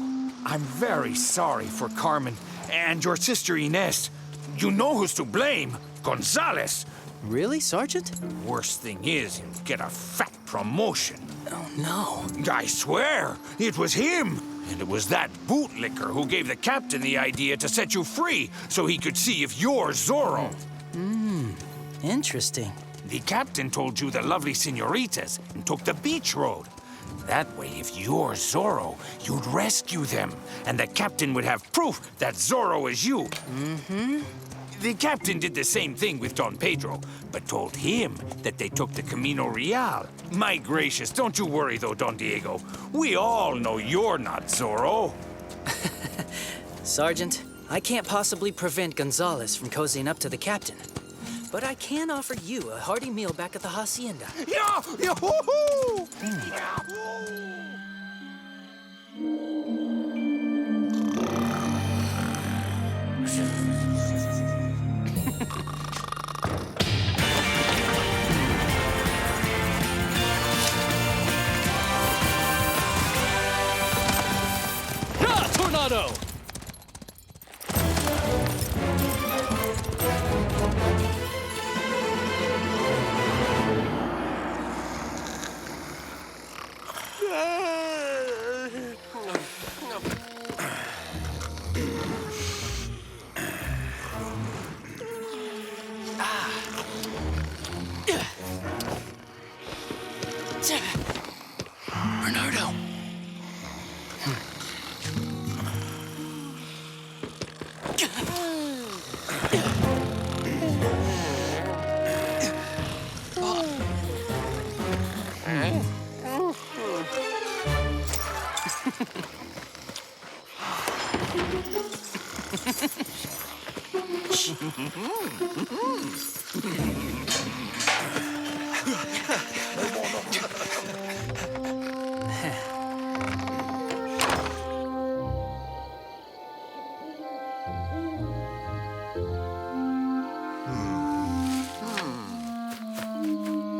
I'm very sorry for Carmen and your sister Inez. You know who's to blame. Gonzalez. Really, Sergeant? Worst thing is, he'll get a fat promotion. Oh, no. I swear, it was him. And it was that bootlicker who gave the captain the idea to set you free so he could see if you're Zorro. Interesting. The captain told you the lovely senoritas and took the beach road. That way, if you're Zorro, you'd rescue them, and the captain would have proof that Zorro is you. The captain did the same thing with Don Pedro, but told him that they took the Camino Real. My gracious, don't you worry though, Don Diego. We all know you're not Zorro. Sergeant, I can't possibly prevent Gonzalez from cozying up to the captain. But I can offer you a hearty meal back at the hacienda. Yeah! Yahoo! Tornado! Bernardo.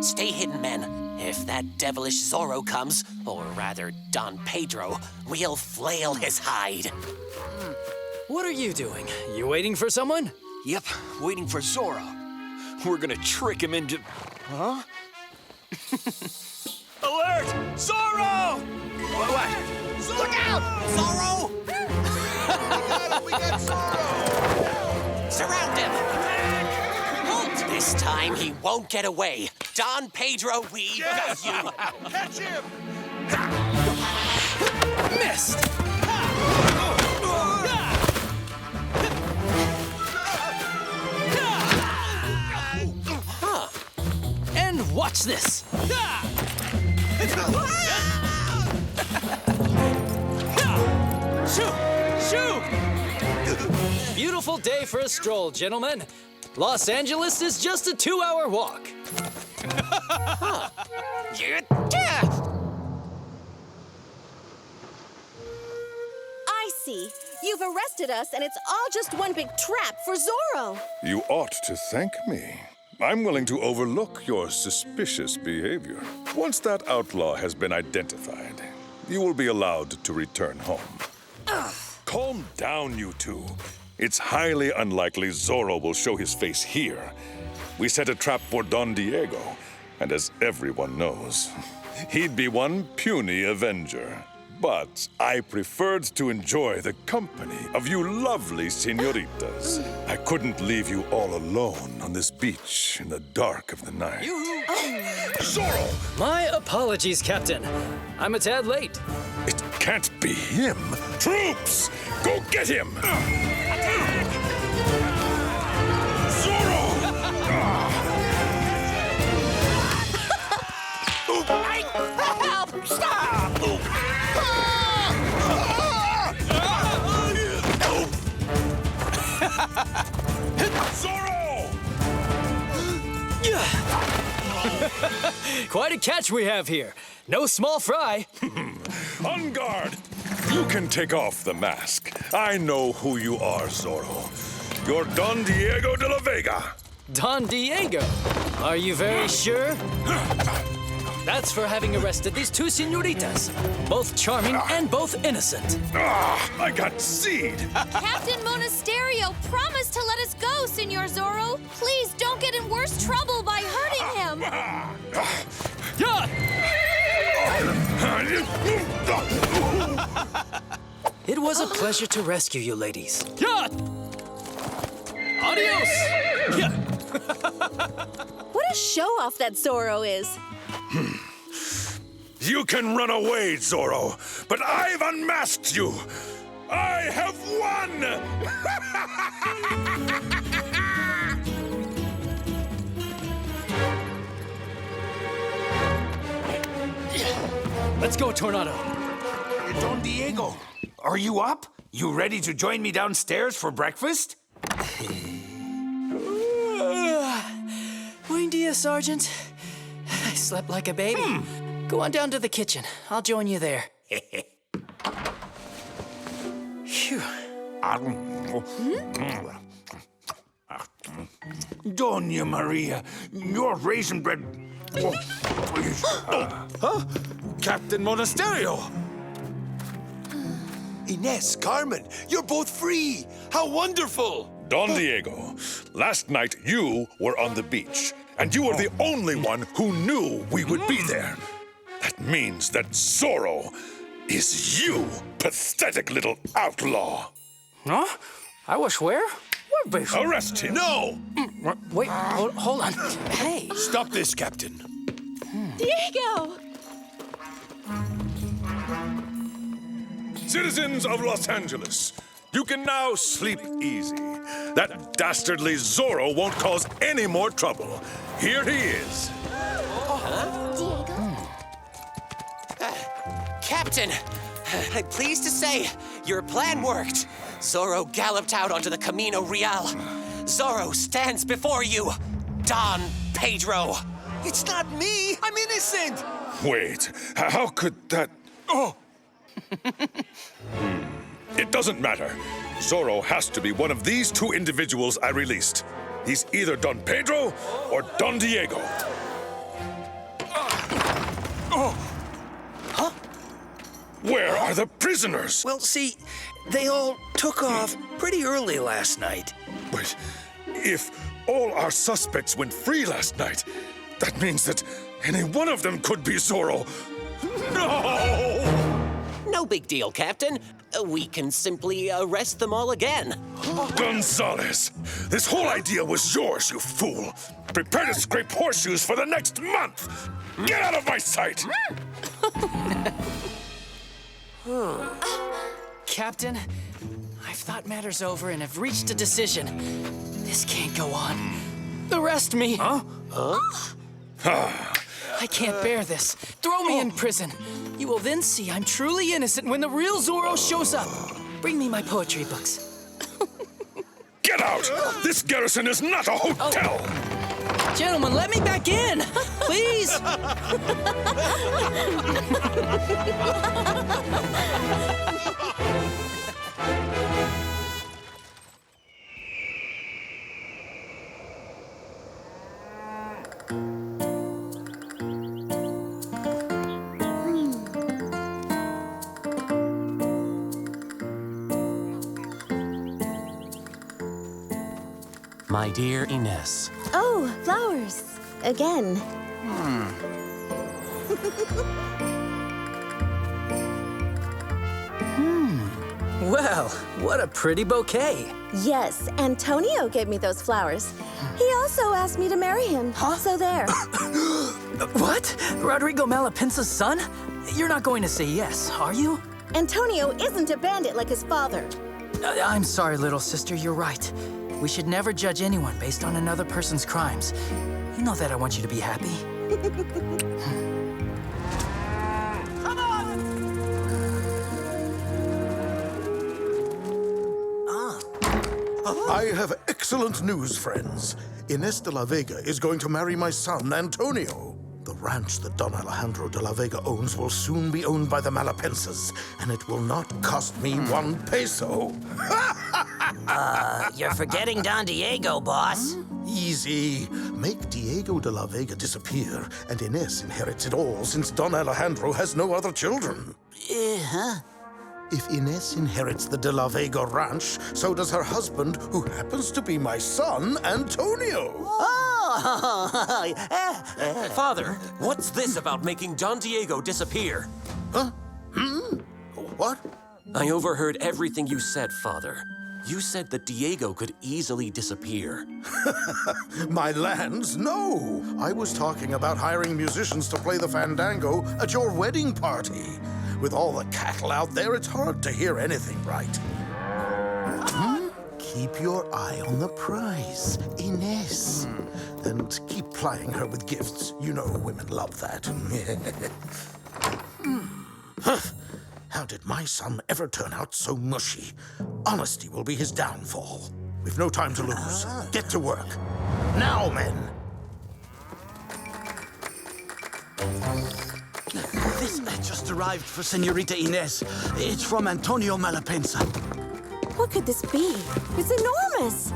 Stay hidden, men. If that devilish Zorro comes, or rather Don Pedro, we'll flail his hide. What are you doing? You waiting for someone? Yep, waiting for Zorro. We're gonna trick him into... Huh? Alert! Zorro! What? Look out! Zorro! We got Zorro! Surround him! This time he won't get away. Don Pedro, we got you. Catch him! Missed! And watch this! Shoo! Shoo! Beautiful day for a stroll, gentlemen. Los Angeles is just a 2-hour walk. I see. You've arrested us, and it's all just one big trap for Zorro. You ought to thank me. I'm willing to overlook your suspicious behavior. Once that outlaw has been identified, you will be allowed to return home. Calm down, you two. It's highly unlikely Zorro will show his face here. We set a trap for Don Diego, and as everyone knows, he'd be one puny avenger. But I preferred to enjoy the company of you lovely senoritas. I couldn't leave you all alone on this beach in the dark of the night. Zorro! My apologies, Captain. I'm a tad late. It can't be him. Troops! Go get him! Zorro! Help! Stop! Zorro! Quite a catch we have here. No small fry. On guard! You can take off the mask. I know who you are, Zorro. You're Don Diego de la Vega. Don Diego? Are you very sure? That's for having arrested these two senoritas. Both charming and both innocent. I got seed. Captain Monasterio promised to let us go, Senor Zorro. Please don't get in worse trouble by hurting him. Yeah! It was a pleasure to rescue you, ladies. Yeah! Adios! Yeah! What a show-off that Zorro is. You can run away, Zorro, but I've unmasked you. I have won! Let's go, Tornado. Don Diego, are you up? You ready to join me downstairs for breakfast? Buen dia, Sergeant. I slept like a baby. Go on down to the kitchen. I'll join you there. Phew. Doña Maria, your raisin bread... Huh? Captain Monasterio! Inez, Carmen, you're both free! How wonderful! Don Diego, last night you were on the beach, and you were the only one who knew we would be there. That means that Zorro is you, pathetic little outlaw. Huh? I was where? What beach? Arrest him. No! Wait, hold on. Hey. Stop this, Captain. Diego! Citizens of Los Angeles, you can now sleep easy. That dastardly Zorro won't cause any more trouble. Here he is. Captain, I'm pleased to say your plan worked. Zorro galloped out onto the Camino Real. Zorro stands before you, Don Pedro. It's not me! I'm innocent! Wait, how could that... Oh! It doesn't matter. Zorro has to be one of these two individuals I released. He's either Don Pedro or Don Diego. Huh? Where are the prisoners? Well, see, they all took off pretty early last night. But if all our suspects went free last night, that means that any one of them could be Zorro. No! No big deal, Captain. We can simply arrest them all again. Gonzalez, this whole idea was yours, you fool. Prepare to scrape horseshoes for the next month. Get out of my sight! Captain, I've thought matters over and have reached a decision. This can't go on. Arrest me! Huh? I can't bear this. Throw me in prison. You will then see I'm truly innocent when the real Zorro shows up. Bring me my poetry books. Get out! This garrison is not a hotel! Oh. Gentlemen, let me back in! Please! My dear Inez. Oh, flowers. Again. Well, what a pretty bouquet. Yes, Antonio gave me those flowers. He also asked me to marry him. Huh? So there. What? Rodrigo Malapinsa's son? You're not going to say yes, are you? Antonio isn't a bandit like his father. I'm sorry, little sister, you're right. We should never judge anyone based on another person's crimes. You know that I want you to be happy. Come on! I have excellent news, friends. Inés de la Vega is going to marry my son, Antonio. The ranch that Don Alejandro de la Vega owns will soon be owned by the Malapensas, and it will not cost me 1 peso. You're forgetting Don Diego, boss. Easy. Make Diego de la Vega disappear, and Inés inherits it all since Don Alejandro has no other children. If Inés inherits the de la Vega ranch, so does her husband, who happens to be my son, Antonio. Father, what's this about making Don Diego disappear? Huh? What? I overheard everything you said, Father. You said that Diego could easily disappear. My lands? No! I was talking about hiring musicians to play the fandango at your wedding party. With all the cattle out there, it's hard to hear anything right. Keep your eye on the prize, Inés. And keep plying her with gifts. You know women love that. How did my son ever turn out so mushy? Honesty will be his downfall. We've no time to lose. Get to work. Now, men. This just arrived for Senorita Inés. It's from Antonio Malapensa. What could this be? It's enormous.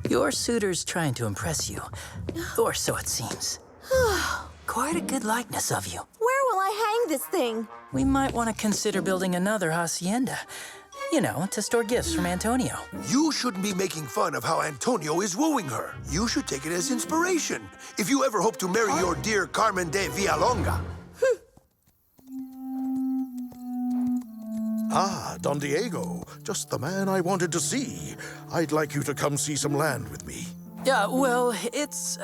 Your suitor's trying to impress you, or so it seems. Quite a good likeness of you. Where will I hang this thing? We might want to consider building another hacienda. You know, to store gifts from Antonio. You shouldn't be making fun of how Antonio is wooing her. You should take it as inspiration if you ever hope to marry your dear Carmen de Villalonga. Ah, Don Diego, just the man I wanted to see. I'd like you to come see some land with me. Yeah, well, it's,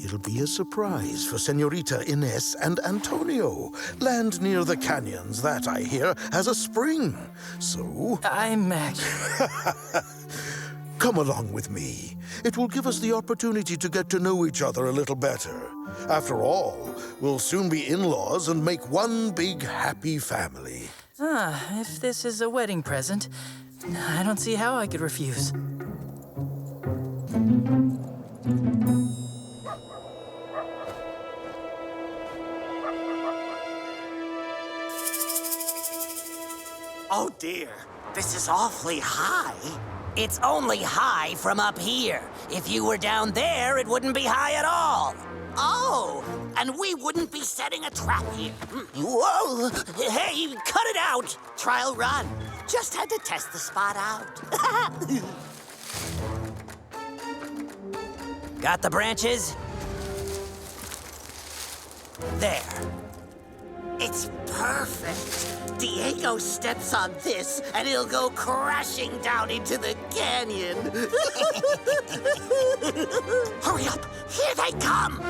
It'll be a surprise for Senorita Ines and Antonio. Land near the canyons, that, I hear, has a spring. So... I'm... Come along with me. It will give us the opportunity to get to know each other a little better. After all, we'll soon be in-laws and make one big happy family. If this is a wedding present, I don't see how I could refuse. Oh dear, this is awfully high. It's only high from up here. If you were down there, it wouldn't be high at all. Oh, and we wouldn't be setting a trap here. Whoa! Hey, cut it out! Trial run. Just had to test the spot out. Got the branches? There. It's perfect. Diego steps on this, and he'll go crashing down into the canyon. Hurry up! Here they come!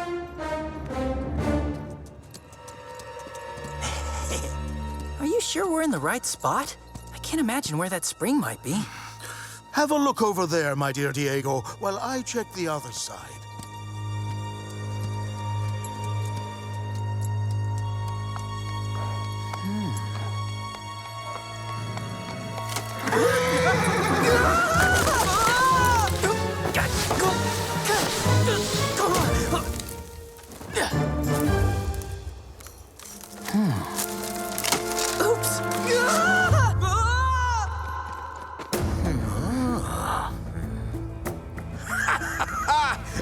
Are you sure we're in the right spot? I can't imagine where that spring might be. Have a look over there, my dear Diego, while I check the other side.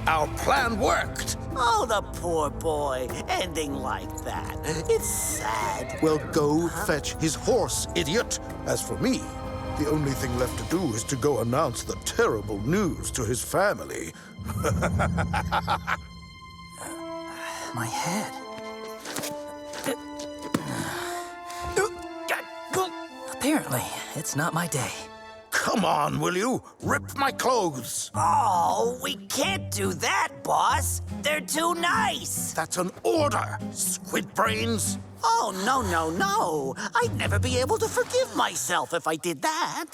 Our plan worked. Oh, the poor boy. Ending like that. It's sad. Well, go fetch his horse, idiot. As for me, the only thing left to do is to go announce the terrible news to his family. My head. Apparently, it's not my day. Come on, will you? Rip my clothes. Oh, we can't do that, boss. They're too nice. That's an order, squid brains. Oh, no, no, no. I'd never be able to forgive myself if I did that.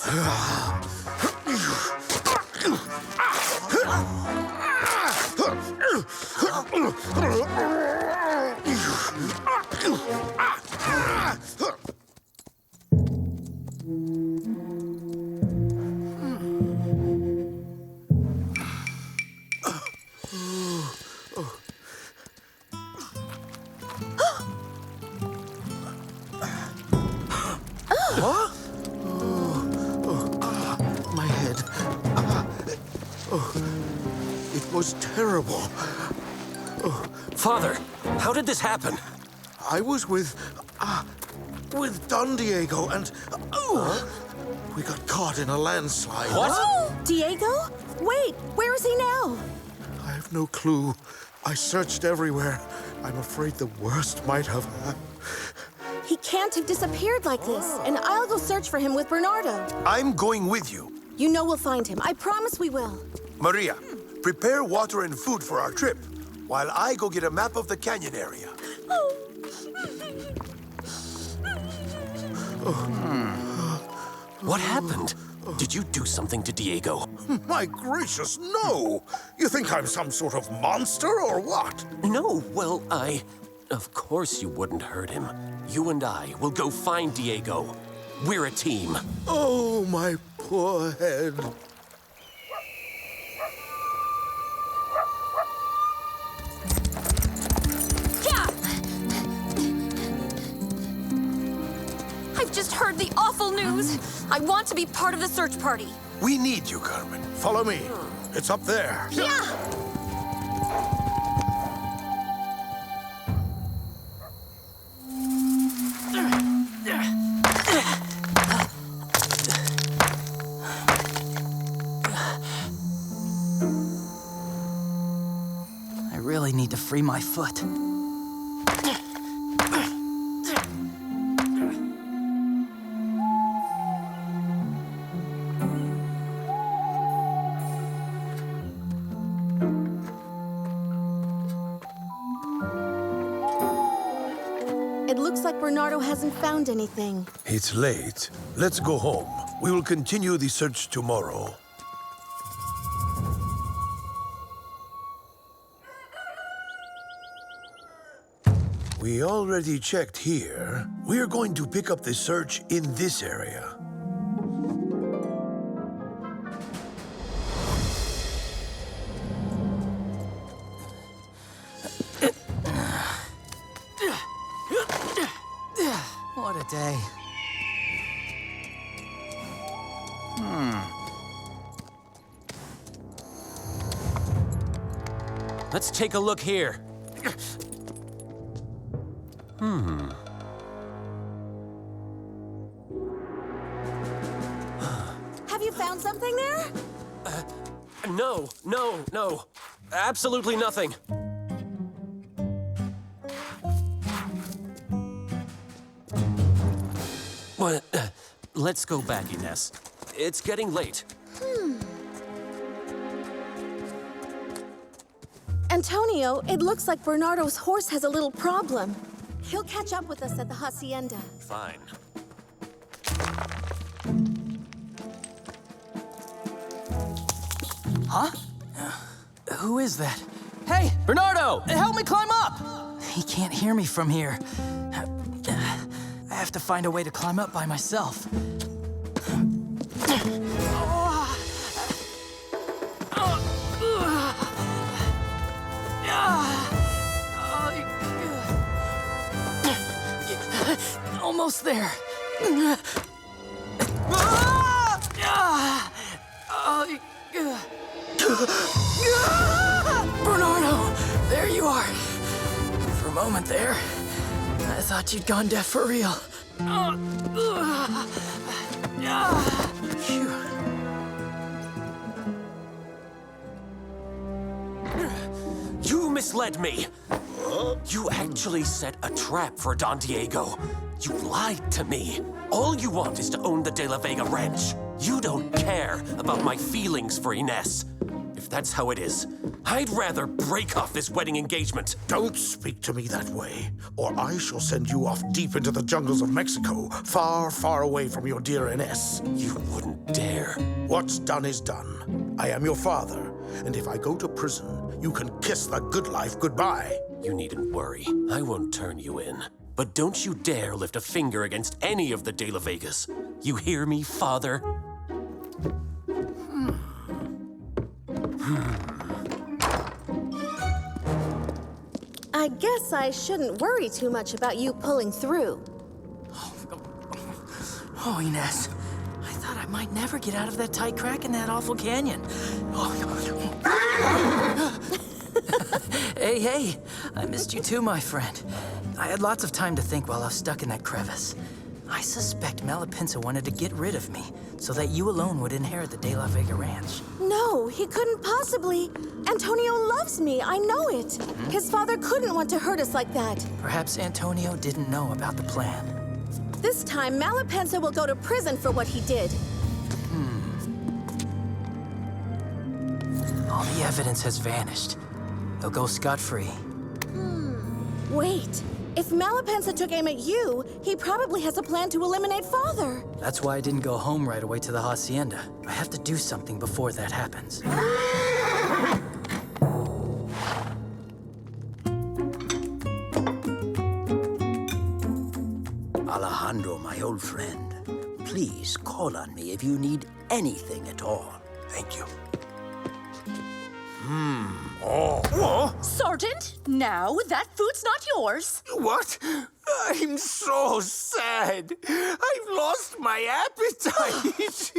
My head. It was terrible. Father, how did this happen? I was with Don Diego, and we got caught in a landslide. What? Diego? Wait, where is he now? I have no clue. I searched everywhere. I'm afraid the worst might have happened. He can't have disappeared like this, and I'll go search for him with Bernardo. I'm going with you. You know we'll find him. I promise we will. Maria, prepare water and food for our trip, while I go get a map of the canyon area. What happened? Did you do something to Diego? My gracious, no! You think I'm some sort of monster or what? No, well, Of course you wouldn't hurt him. You and I will go find Diego. We're a team. Oh, my poor head. I've just heard the awful news. I want to be part of the search party. We need you, Carmen. Follow me. It's up there. Yeah. need to free my foot. It looks like Bernardo hasn't found anything. It's late. Let's go home. We will continue the search tomorrow. We already checked here. We are going to pick up the search in this area. What a day. Let's take a look here. Have you found something there? No. Absolutely nothing. Well, let's go back, Ines. It's getting late. Antonio, it looks like Bernardo's horse has a little problem. He'll catch up with us at the hacienda. Fine. Huh? Who is that? Hey, Bernardo! Help me climb up! He can't hear me from here. I have to find a way to climb up by myself. Almost there. Bernardo, there you are. For a moment there, I thought you'd gone deaf for real. Phew. You misled me. You actually set a trap for Don Diego. You lied to me. All you want is to own the De La Vega ranch. You don't care about my feelings for Ines. If that's how it is, I'd rather break off this wedding engagement. Don't speak to me that way, or I shall send you off deep into the jungles of Mexico, far, far away from your dear Ines. You wouldn't dare. What's done is done. I am your father, and if I go to prison, you can kiss the good life goodbye. You needn't worry. I won't turn you in. But don't you dare lift a finger against any of the De La Vegas. You hear me, father? I guess I shouldn't worry too much about you pulling through. Oh, Ines. I thought I might never get out of that tight crack in that awful canyon. Hey, I missed you too, my friend. I had lots of time to think while I was stuck in that crevice. I suspect Malapinsa wanted to get rid of me so that you alone would inherit the De La Vega ranch. No, he couldn't possibly. Antonio loves me, I know it. His father couldn't want to hurt us like that. Perhaps Antonio didn't know about the plan. This time, Malapinsa will go to prison for what he did. All the evidence has vanished. He'll go scot-free. Wait. If Malapinsa took aim at you, he probably has a plan to eliminate Father. That's why I didn't go home right away to the hacienda. I have to do something before that happens. Alejandro, my old friend, please call on me if you need anything at all. Thank you. Sergeant, now that food's not yours. What? I'm so sad. I've lost my appetite.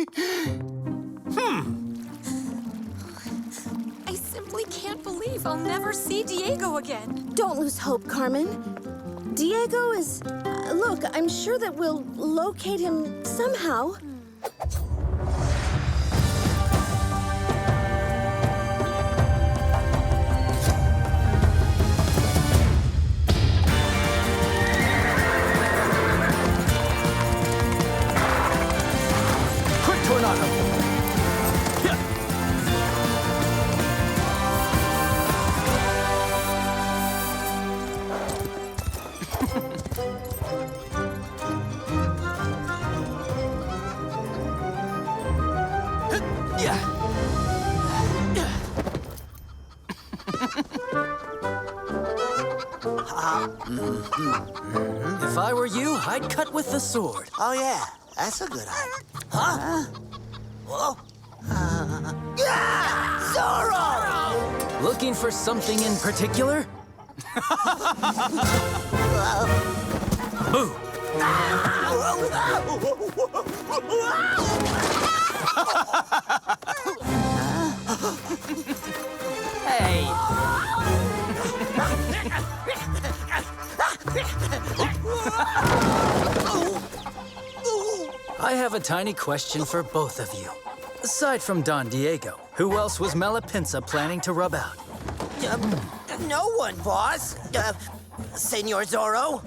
I simply can't believe I'll never see Diego again. Don't lose hope, Carmen. Diego is... look, I'm sure that we'll locate him somehow. on him! If I were you, I'd cut with the sword. Oh, yeah. That's a good idea. Huh? Whoa. Zorro! Looking for something in particular? Boo! Hey! I have a tiny question for both of you. Aside from Don Diego, who else was Malapinsa planning to rub out? No one, boss. Senor Zorro?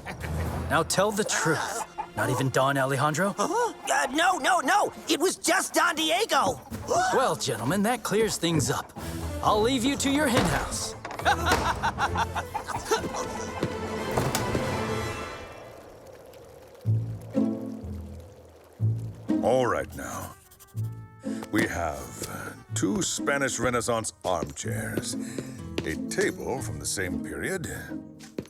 Now tell the truth. Not even Don Alejandro? No. It was just Don Diego. Well, gentlemen, that clears things up. I'll leave you to your henhouse. All right now. We have 2 Spanish Renaissance armchairs, a table from the same period,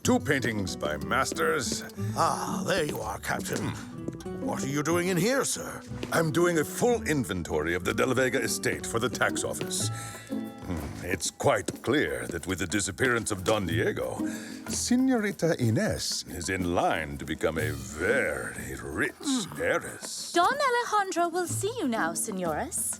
2 paintings by masters. Ah, there you are, Captain. What are you doing in here, sir? I'm doing a full inventory of the De La Vega estate for the tax office. It's quite clear that with the disappearance of Don Diego, Senorita Inés is in line to become a very rich heiress. Don Alejandro will see you now, senoras.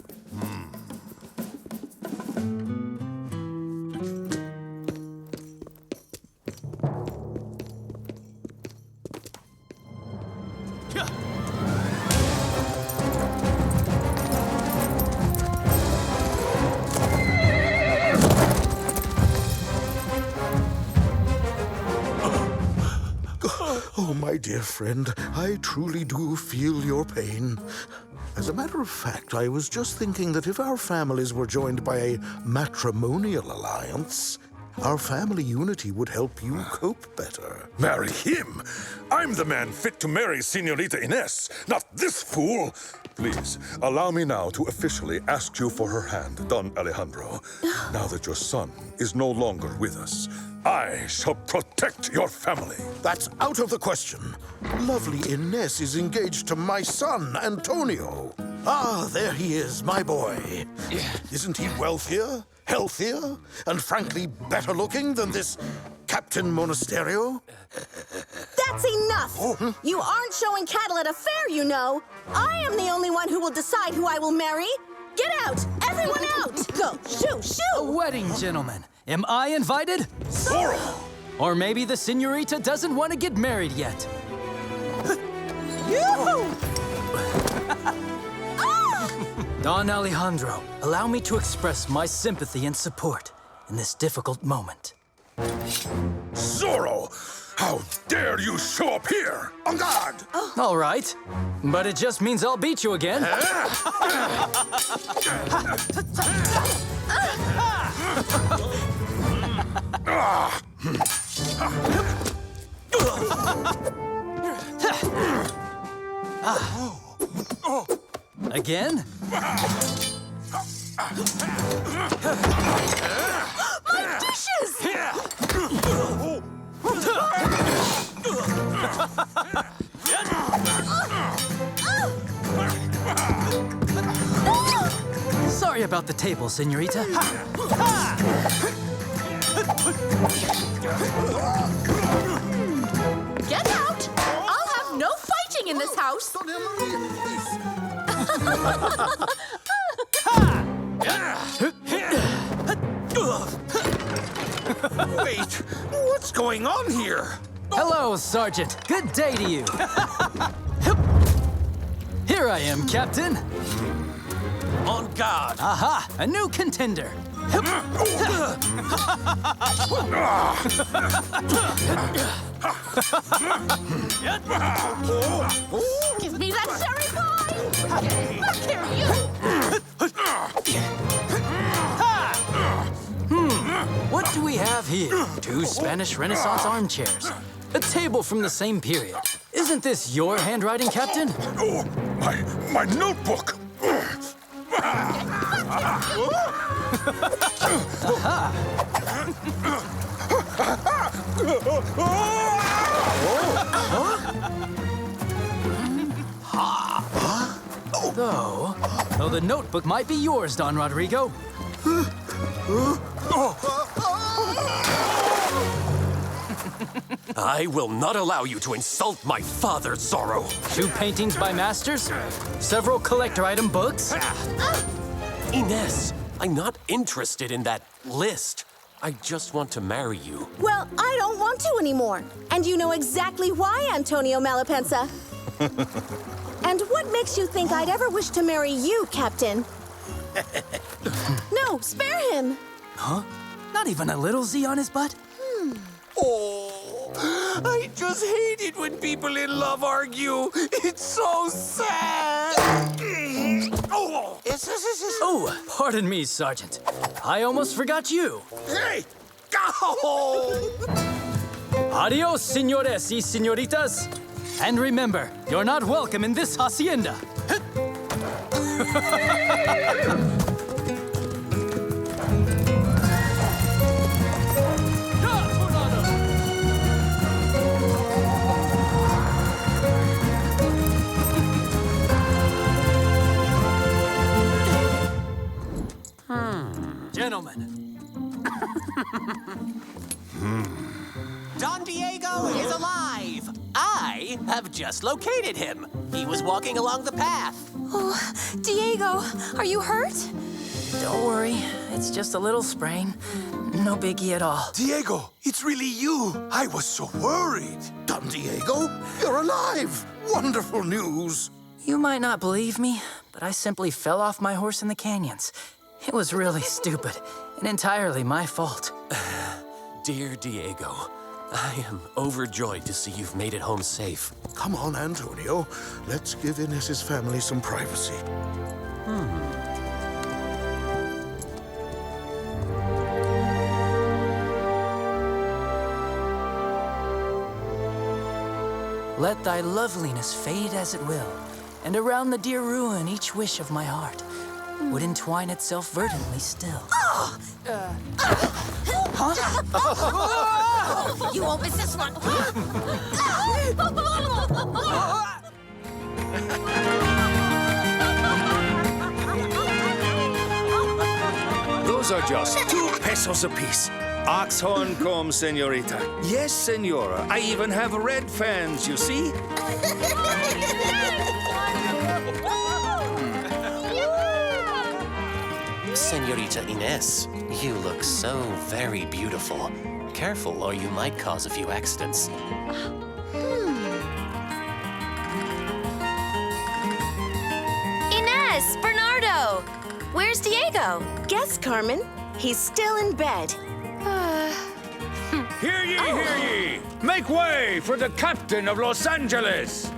Oh, my dear friend, I truly do feel your pain. As a matter of fact, I was just thinking that if our families were joined by a matrimonial alliance, our family unity would help you cope better. Marry him? I'm the man fit to marry Senorita Inés, not this fool. Please, allow me now to officially ask you for her hand, Don Alejandro. Now that your son is no longer with us, I shall protect your family. That's out of the question. Lovely Inés is engaged to my son, Antonio. Ah, there he is, my boy. Isn't he wealthier, healthier, and frankly better looking than this Captain Monasterio? That's enough! You aren't showing cattle at a fair, you know. I am the only one who will decide who I will marry. Get out! Everyone out! Go! Shoo! Shoo! A wedding, gentlemen. Am I invited? Zorro! Or maybe the senorita doesn't want to get married yet. Yoo-hoo! Don Alejandro, allow me to express my sympathy and support in this difficult moment. Zorro! How dare you show up here? On guard! All right, but it just means I'll beat you again. Again? My dishes! Sorry about the table, senorita. Get out! I'll have no fighting in this house. Wait, what's going on here? Hello, Sergeant. Good day to you. Here I am, Captain. On guard. Aha, a new contender. Give me that cherry pie! Look here, you! What do we have here? 2 Spanish Renaissance armchairs. A table from the same period. Isn't this your handwriting, Captain? Oh, my notebook! Though the notebook might be yours, Don Rodrigo. I will not allow you to insult my father, Zorro. 2 paintings by masters, several collector item books. Inez, I'm not interested in that list. I just want to marry you. Well, I don't want to anymore. And you know exactly why, Antonio Malapensa. And what makes you think I'd ever wish to marry you, Captain? No, spare him. Huh? Not even a little Z on his butt? Oh, I just hate it when people in love argue. It's so sad. Oh, pardon me, Sergeant. I almost forgot you. Hey, go! Adios, señores y señoritas. And remember, you're not welcome in this hacienda. Gentlemen. Don Diego is alive! I have just located him. He was walking along the path. Oh, Diego, are you hurt? Don't worry, it's just a little sprain. No biggie at all. Diego, it's really you. I was so worried. Don Diego, you're alive. Wonderful news. You might not believe me, but I simply fell off my horse in the canyons. It was really stupid and entirely my fault. Dear Diego, I am overjoyed to see you've made it home safe. Come on, Antonio. Let's give Inez's family some privacy. Let thy loveliness fade as it will, and around the dear ruin each wish of my heart would entwine itself verdantly still. You won't miss this one. Those are just 2 pesos apiece. Oxhorn comb, senorita. Yes, senora. I even have red fans, you see? Senorita Inez, you look so very beautiful. Careful, or you might cause a few accidents. Inez, Bernardo, where's Diego? Guess, Carmen. He's still in bed. Hear ye, hear ye! Make way for the captain of Los Angeles!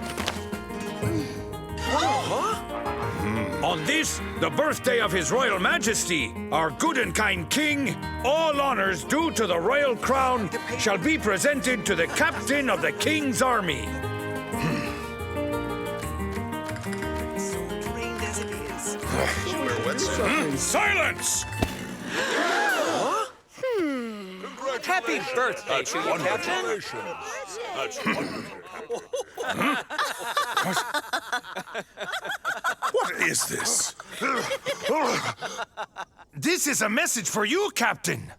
On this, the birthday of His Royal Majesty, our good and kind king, all honors due to the royal crown shall be presented to the captain of the king's army. Silence! Happy birthday to you, Captain. That's wonderful. What is this? This is a message for you, Captain.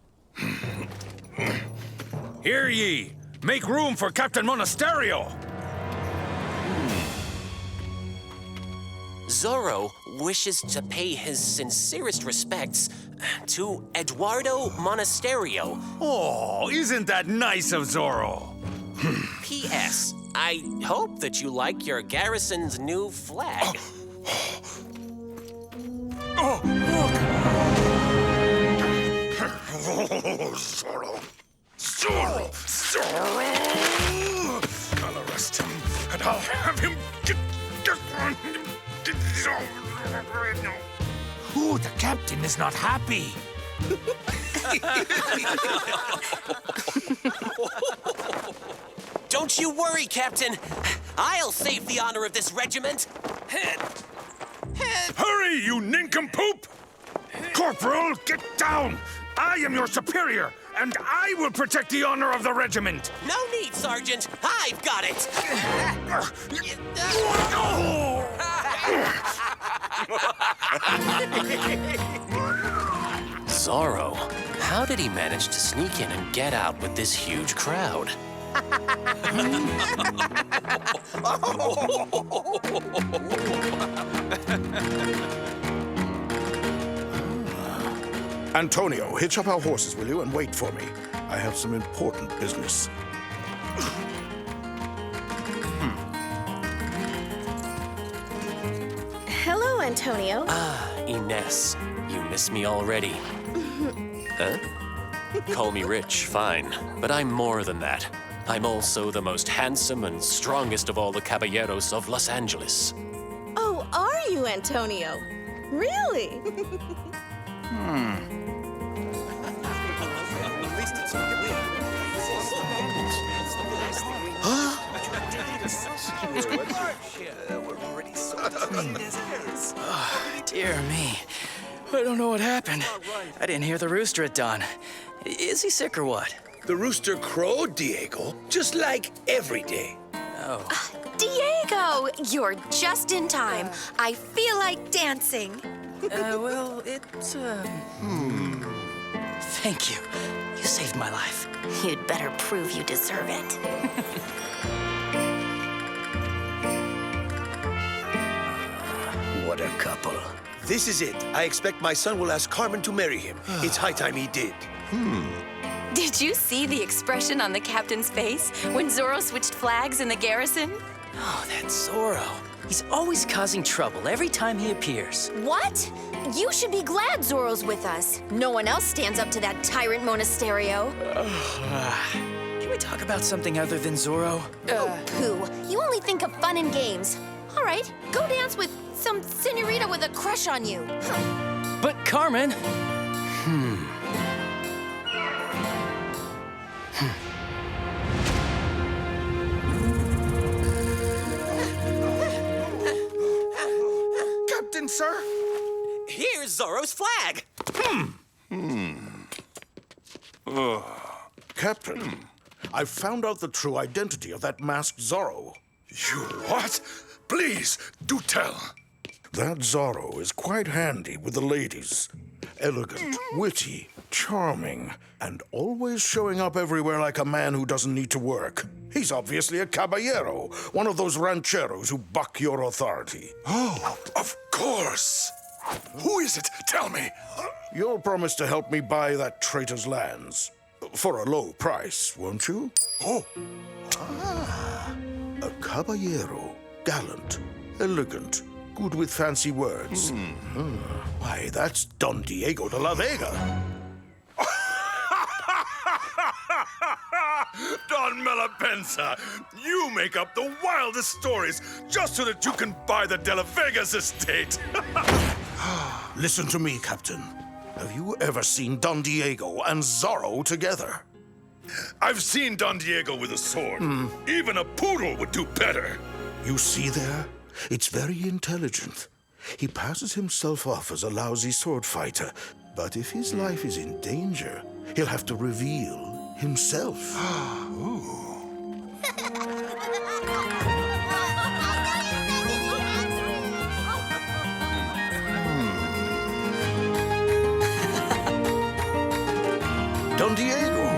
Hear ye. Make room for Captain Monasterio. Zorro wishes to pay his sincerest respects to Eduardo Monasterio. Oh, isn't that nice of Zorro? P.S. I hope that you like your garrison's new flag. Oh, Zorro. Zorro! Zorro! I'll arrest him, and I'll have him get Ooh, the captain is not happy. Don't you worry, Captain. I'll save the honor of this regiment. Hurry, you nincompoop! Corporal, get down! I am your superior, and I will protect the honor of the regiment. No need, Sergeant. I've got it. Zorro, how did he manage to sneak in and get out with this huge crowd? Antonio, hitch up our horses, will you, and wait for me. I have some important business. Hello, Antonio. Ines, you miss me already. Huh? Call me rich, fine. But I'm more than that. I'm also the most handsome and strongest of all the caballeros of Los Angeles. Oh, are you, Antonio? Really? Dear me. I don't know what happened. I didn't hear the rooster at dawn. Is he sick or what? The rooster crowed, Diego, just like every day. Oh. Diego, you're just in time. I feel like dancing. Well, it's, Thank you. You saved my life. You'd better prove you deserve it. What a couple. This is it. I expect my son will ask Carmen to marry him. It's high time he did. Did you see the expression on the captain's face when Zorro switched flags in the garrison? Oh, that's Zorro. He's always causing trouble every time he appears. What? You should be glad Zorro's with us. No one else stands up to that tyrant Monasterio. Can we talk about something other than Zorro? Oh, pooh. You only think of fun and games. All right, go dance with some senorita with a crush on you. But Carmen... Captain, sir? Here's Zorro's flag. Captain, I've found out the true identity of that masked Zorro. You what? Please, do tell. That Zorro is quite handy with the ladies. Elegant, witty, charming, and always showing up everywhere like a man who doesn't need to work. He's obviously a caballero, one of those rancheros who buck your authority. Oh, of course. Who is it? Tell me. You'll promise to help me buy that traitor's lands. For a low price, won't you? Oh. A caballero. Gallant, elegant, good with fancy words. Why, that's Don Diego de la Vega. Don Malapensa, you make up the wildest stories just so that you can buy the De La Vega's estate. Listen to me, Captain. Have you ever seen Don Diego and Zorro together? I've seen Don Diego with a sword. Even a poodle would do better. You see there? It's very intelligent. He passes himself off as a lousy sword fighter, but if his life is in danger, he'll have to reveal himself. Don Diego,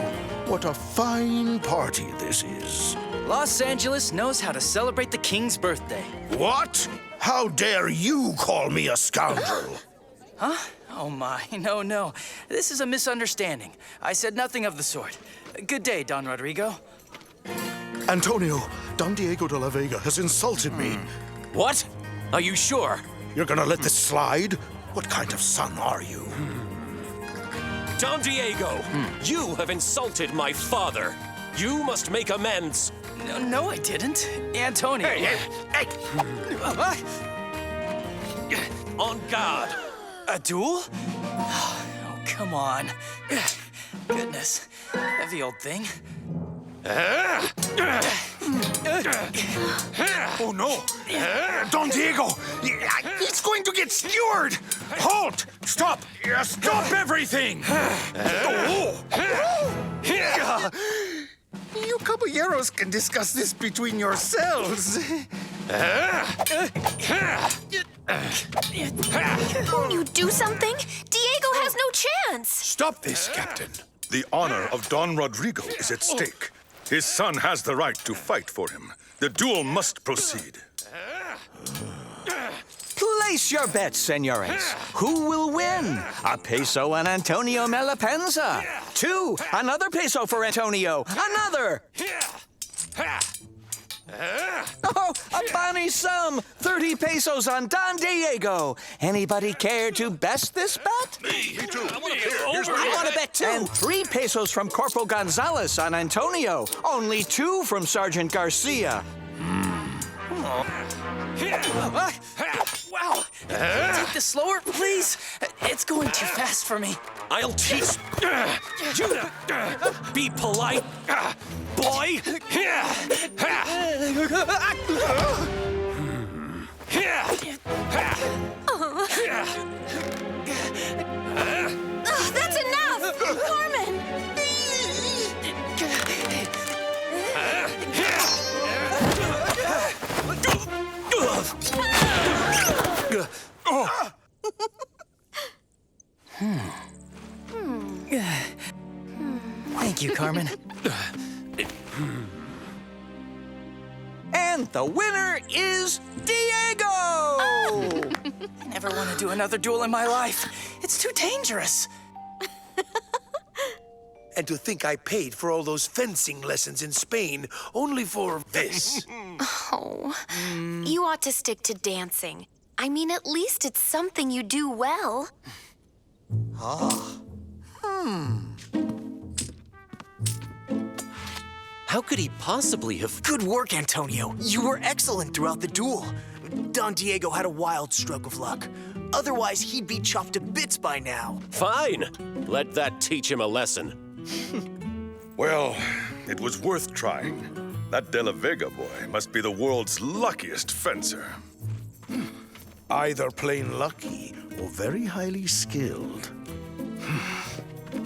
what a fine party this is. Los Angeles knows how to celebrate the king's birthday. What? How dare you call me a scoundrel? Huh? Oh my, no. This is a misunderstanding. I said nothing of the sort. Good day, Don Rodrigo. Antonio, Don Diego de la Vega has insulted me. What? Are you sure? You're gonna let this slide? What kind of son are you? Don Diego, you have insulted my father. You must make amends. No, I didn't. Antonio. Hey! On guard! A duel? Oh, come on. Goodness. Heavy old thing. Oh no! Don Diego! He's going to get skewered! Halt! Stop! Stop everything! You caballeros can discuss this between yourselves. Won't you do something? Diego has no chance! Stop this, Captain. The honor of Don Rodrigo is at stake. His son has the right to fight for him. The duel must proceed. Place your bets, senores. Who will win? A peso on Antonio Malapensa. 2, another peso for Antonio. Another. Oh, a bonny sum. 30 pesos on Don Diego. Anybody care to best this bet? Me too. I want to bet too. And 3 pesos from Corporal Gonzalez on Antonio. Only 2 from Sergeant Garcia. Wow! Take this slower, please. It's going too fast for me. I'll teach you to be polite, boy. That's enough! Carmen! Thank you, Carmen. And the winner is Diego! I never want to do another duel in my life. It's too dangerous. And to think I paid for all those fencing lessons in Spain only for this. Oh, you ought to stick to dancing. I mean, at least it's something you do well. How could he possibly have... Good work, Antonio. You were excellent throughout the duel. Don Diego had a wild stroke of luck. Otherwise, he'd be chopped to bits by now. Fine. Let that teach him a lesson. Well, it was worth trying. That De La Vega boy must be the world's luckiest fencer. Either plain lucky or very highly skilled.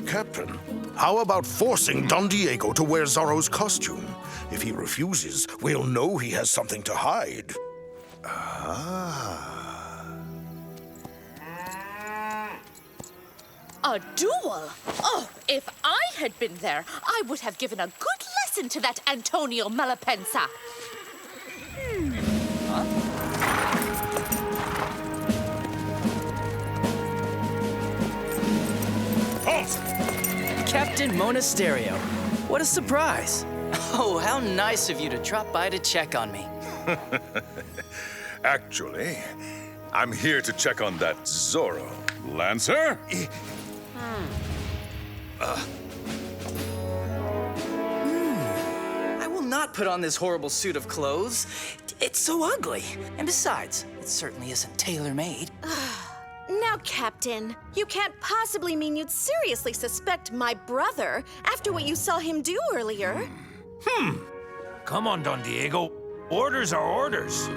Captain, how about forcing Don Diego to wear Zorro's costume? If he refuses, we'll know he has something to hide. A duel? Oh, if I had been there, I would have given a good lesson to that Antonio Malapensa. Captain Monasterio. What a surprise. Oh, how nice of you to drop by to check on me. Actually, I'm here to check on that Zorro. Lancer? I will not put on this horrible suit of clothes. It's so ugly. And besides, it certainly isn't tailor-made. Now, Captain, you can't possibly mean you'd seriously suspect my brother after what you saw him do earlier. Come on, Don Diego. Orders are orders.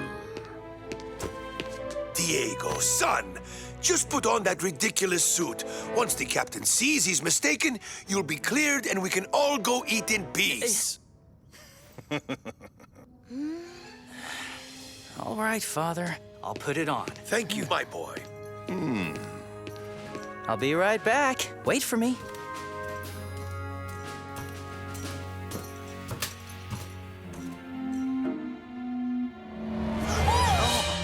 Diego, son, just put on that ridiculous suit. Once the captain sees he's mistaken, you'll be cleared and we can all go eat in peace. All right, Father. I'll put it on. Thank you, my boy. I'll be right back. Wait for me.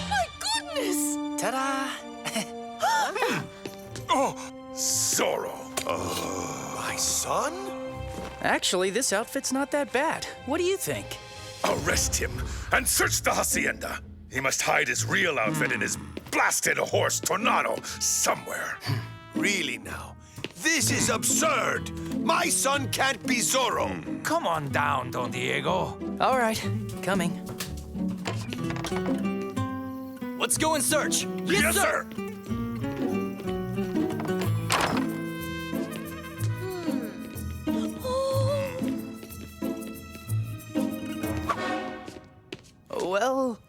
My goodness! Ta-da! Zorro. My son? Actually, this outfit's not that bad. What do you think? Arrest him and search the hacienda. He must hide his real outfit in his blasted horse Tornado somewhere. Really now? This is absurd! My son can't be Zorro! Come on down, Don Diego. All right, coming. Let's go and search. Yes, sir. Well...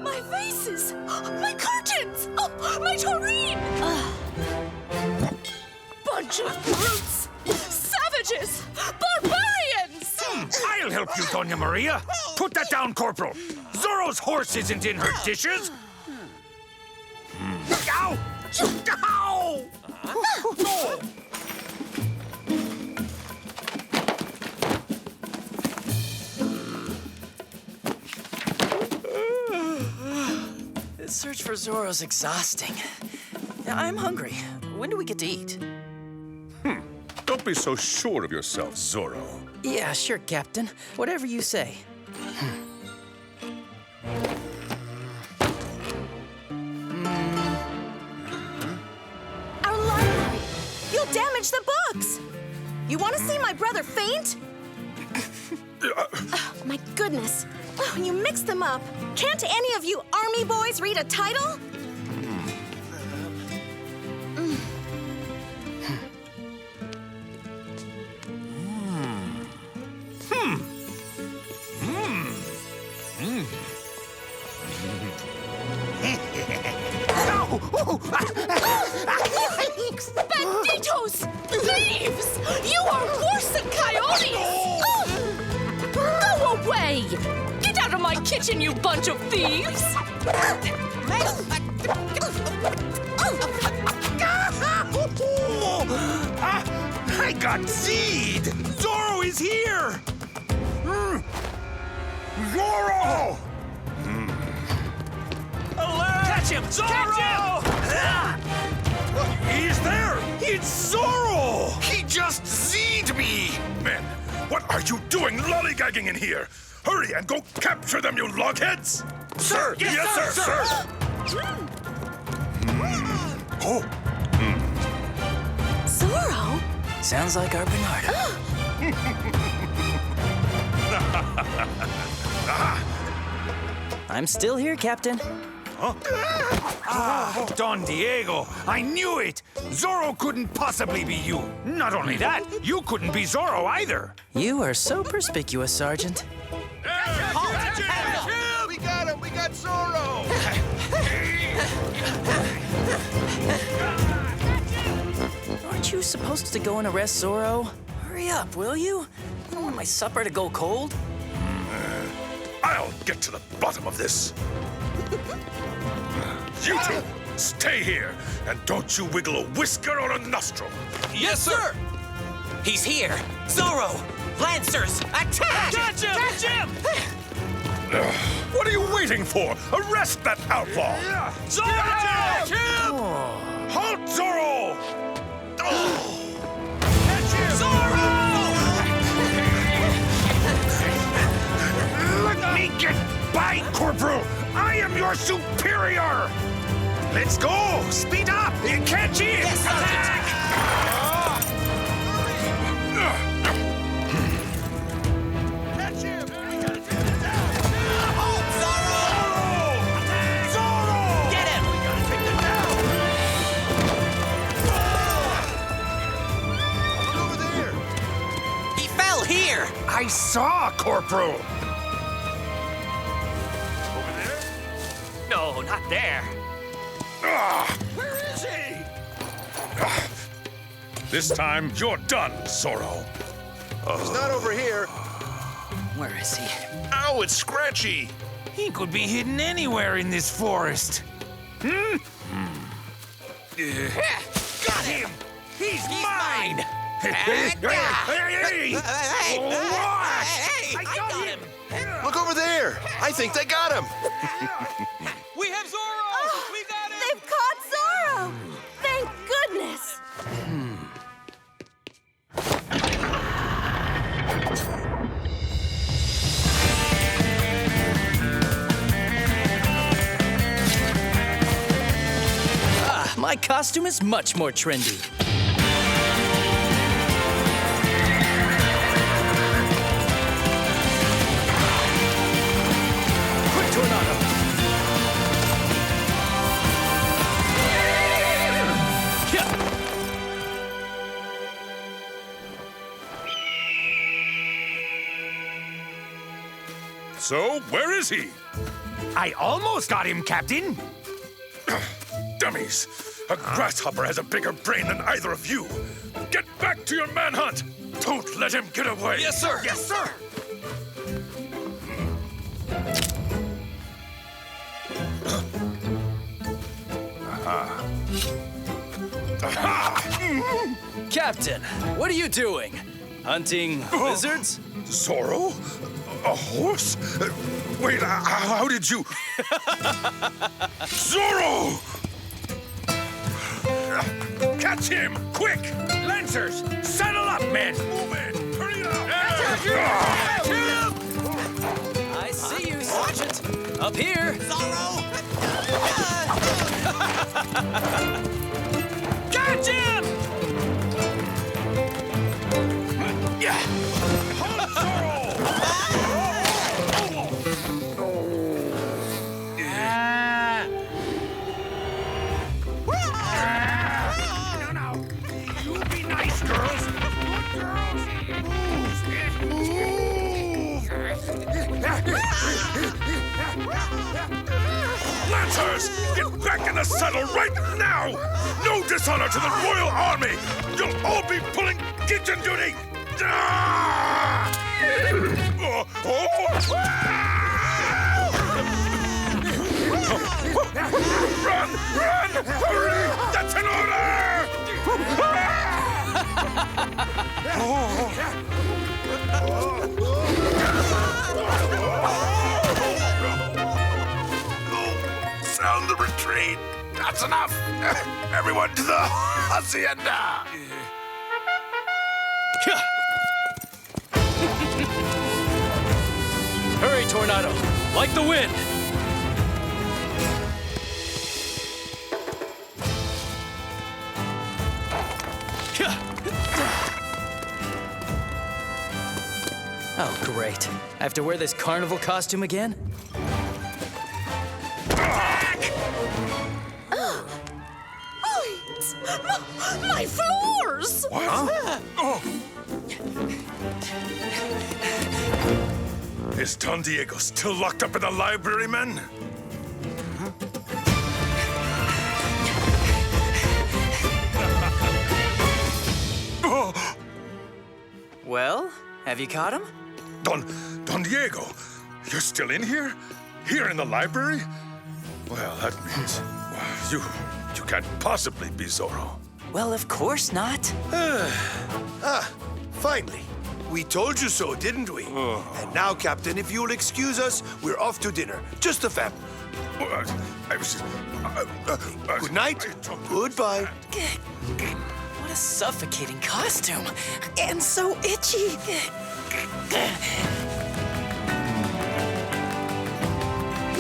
My vases! My curtains! Oh, my tureen! Bunch of brutes! Savages! Barbarians! I'll help you, Doña Maria. Put that down, Corporal. Zorro's horse isn't in her dishes. Ow! Ow! Oh. The search for Zorro's exhausting. I'm hungry. When do we get to eat? Don't be so sure of yourself, Zorro. Yeah, sure, Captain. Whatever you say. Our library! You'll damage the books! You want to see my brother faint? Oh, my goodness. Oh, you mixed them up. Can't any of you army boys read a title? Banditos! Thieves! You are worse than coyotes! Go away! Get out of my kitchen, you bunch of thieves! I got seed! Zorro is here! Zorro! Catch him! Zorro! He's there! It's Zorro! He just Z'd me! Men, what are you doing lollygagging in here? Hurry and go capture them, you logheads! Sir! Yes, sir! Oh! Zorro? Sounds like our Bernardo. I'm still here, Captain. Don Diego! I knew it! Zorro couldn't possibly be you. Not only that, you couldn't be Zorro either. You are so perspicuous, Sergeant. We got him! We got Zorro! Aren't you supposed to go and arrest Zorro? Hurry up, will you? I don't want my supper to go cold. I'll get to the bottom of this. You two, stay here, and don't you wiggle a whisker or a nostril. Yes, sir! He's here! Zorro! Lancers! Attack! Catch him! Catch him! What are you waiting for? Arrest that outlaw! Zorro! Catch him! Halt, Zorro! Catch him! Zorro! Let me get by, Corporal! I am your superior! Let's go! Speed up! Catch him! Yes, Sergeant! Catch him! We gotta take him down! Hold, Zorro! Zorro! Get him! We gotta take him down! Look over there! He fell here! I saw, Corporal! No, not there. Where is he? This time, you're done, Zorro. He's not over here. Where is he? Ow, it's Scratchy! He could be hidden anywhere in this forest. Hmm? Got him! He's mine! Hey! What? I got him! Look over there! I think they got him! We have Zorro! We got him! They've caught Zorro! Thank goodness! My My costume is much more trendy. Quick tornado! So, where is he? I almost got him, Captain. Dummies! A grasshopper has a bigger brain than either of you! Get back to your manhunt! Don't let him get away! Yes, sir! Yes, sir! Captain, what are you doing? Hunting lizards? Zorro? A horse? Wait, how did you... Zorro! Catch him! Quick! Lancers, settle up, men! Move it! Hurry up! I see you, Sergeant. Up here. Zorro! Catch him! Hold Zorro! No. You be nice, girls. Lancers! Get back in the saddle right now! No dishonor to the Royal Army! You'll all be pulling kitchen duty! Ah! Run! Hurry! That's an Sound the retreat! That's enough! Everyone to the hacienda! Hurry, Tornado. Like the wind. Oh, great. I have to wear this carnival costume again? My flowers! What? Huh? Oh. Is Don Diego still locked up in the library, men? Well, have you caught him? Don Diego, you're still in here? Here in the library? Well, that means you can't possibly be Zorro. Well, of course not. Finally. We told you so, didn't we? And now, Captain, if you'll excuse us, we're off to dinner. Just the family. Good night. Goodbye. What a suffocating costume. And so itchy.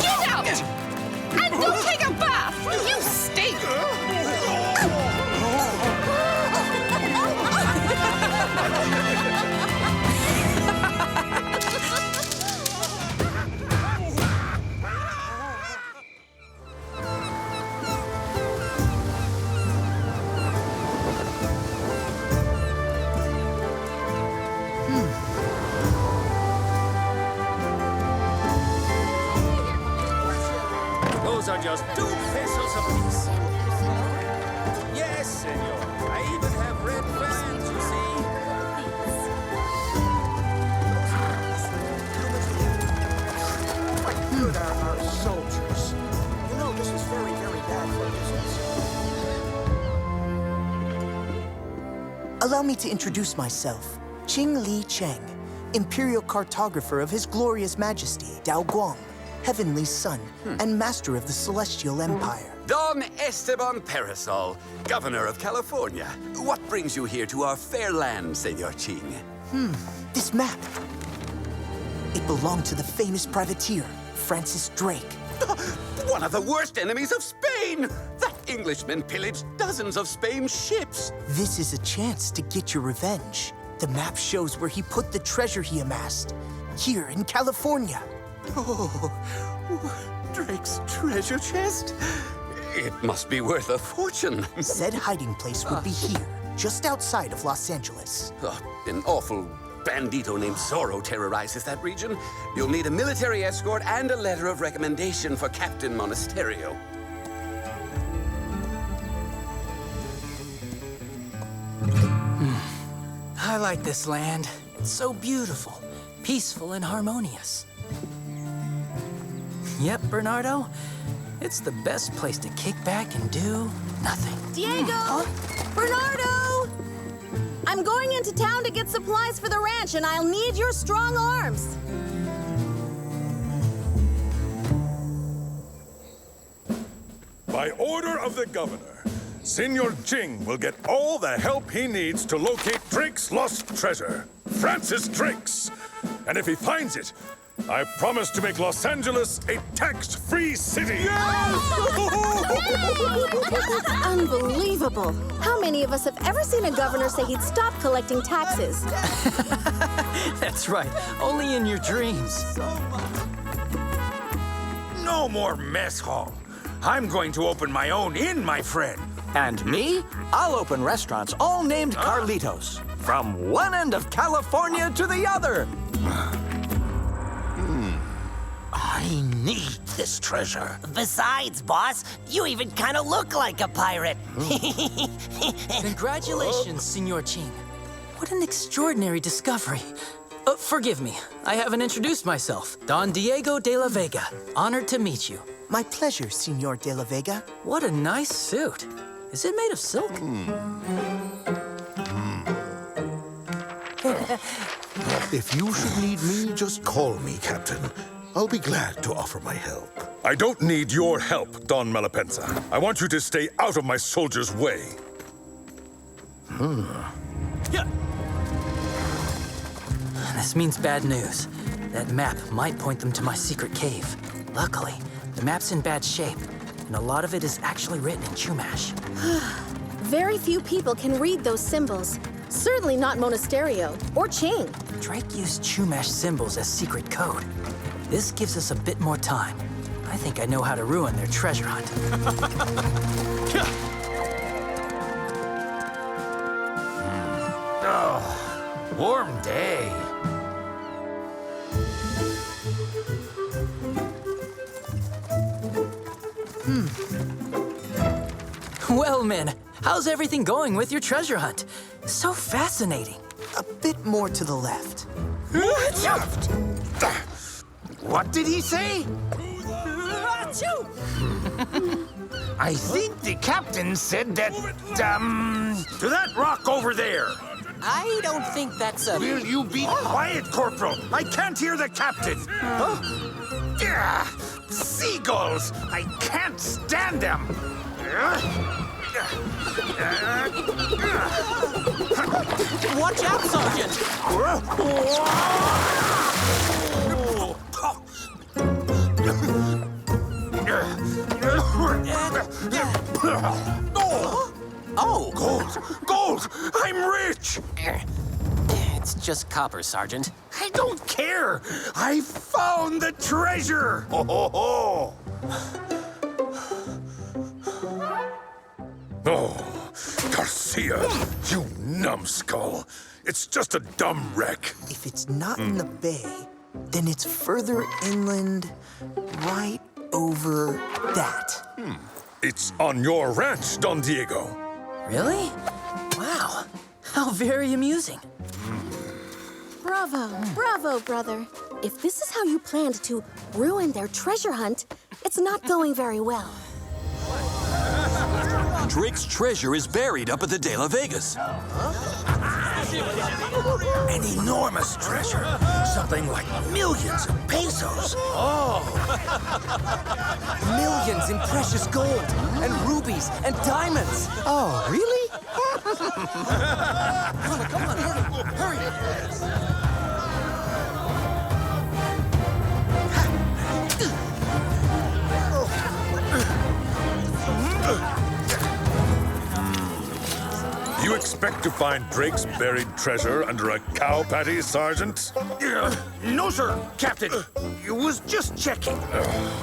Get out! And go take a bath! You stink! Those are just 2 pesos apiece. Yes, senor. I even have red fans, you see. What good are our soldiers? You know, this is very, very bad for business. Allow me to introduce myself. Qing Li Cheng, Imperial Cartographer of His Glorious Majesty, Dao Guang, Heavenly Son, and Master of the Celestial Empire. Don Esteban Parasol, Governor of California. What brings you here to our fair land, Senor Qing? This map. It belonged to the famous privateer, Francis Drake. One of the worst enemies of Spain! That Englishmen pillaged dozens of Spain's ships. This is a chance to get your revenge. The map shows where he put the treasure he amassed. Here in California. Oh, Drake's treasure chest? It must be worth a fortune. Said hiding place would be here, just outside of Los Angeles. An awful bandito named Zorro terrorizes that region. You'll need a military escort and a letter of recommendation for Captain Monasterio. I like this land. It's so beautiful, peaceful, and harmonious. Yep, Bernardo. It's the best place to kick back and do nothing. Diego! Bernardo! I'm going into town to get supplies for the ranch, and I'll need your strong arms. By order of the governor, Senor Ching will get all the help he needs to locate Drake's lost treasure, Francis Drake's. And if he finds it, I promise to make Los Angeles a tax-free city. Unbelievable. How many of us have ever seen a governor say he'd stop collecting taxes? That's right. Only in your dreams. No more mess hall. I'm going to open my own inn, my friend. And me? I'll open restaurants all named Carlitos. From one end of California to the other. I need this treasure. Besides, boss, you even kind of look like a pirate. Congratulations, Senor Ching. What an extraordinary discovery. Forgive me, I haven't introduced myself. Don Diego de la Vega. Honored to meet you. My pleasure, Senor de la Vega. What a nice suit. Is it made of silk? If you should need me, just call me, Captain. I'll be glad to offer my help. I don't need your help, Don Malapensa. I want you to stay out of my soldiers' way. This means bad news. That map might point them to my secret cave. Luckily, the map's in bad shape, and a lot of it is actually written in Chumash. Very few people can read those symbols. Certainly not Monasterio or Ching. Drake used Chumash symbols as secret code. This gives us a bit more time. I think I know how to ruin their treasure hunt. Warm day. Well, men, how's everything going with your treasure hunt? So fascinating. A bit more to the left. What did he say? I think the captain said that, to that rock over there. I don't think that's a... Will you be quiet, Corporal? I can't hear the captain. Yeah, seagulls! I can't stand them. Watch out, Sergeant! Oh! Gold! I'm rich! It's just copper, Sergeant. I don't care! I found the treasure! Ho, ho, ho. Oh, Garcia, you numbskull. It's just a dumb wreck. If it's not in the bay, then it's further inland, right over that. It's on your ranch, Don Diego. Really? Wow. How very amusing. Bravo, bravo, brother. If this is how you planned to ruin their treasure hunt, it's not going very well. Drake's treasure is buried up at the De La Vegas. An enormous treasure. Something like millions of pesos. Millions in precious gold, and rubies, and diamonds. Oh, really? Come on, hurry! expect to find Drake's buried treasure under a cow patty, Sergeant? No, sir, Captain. I was just checking.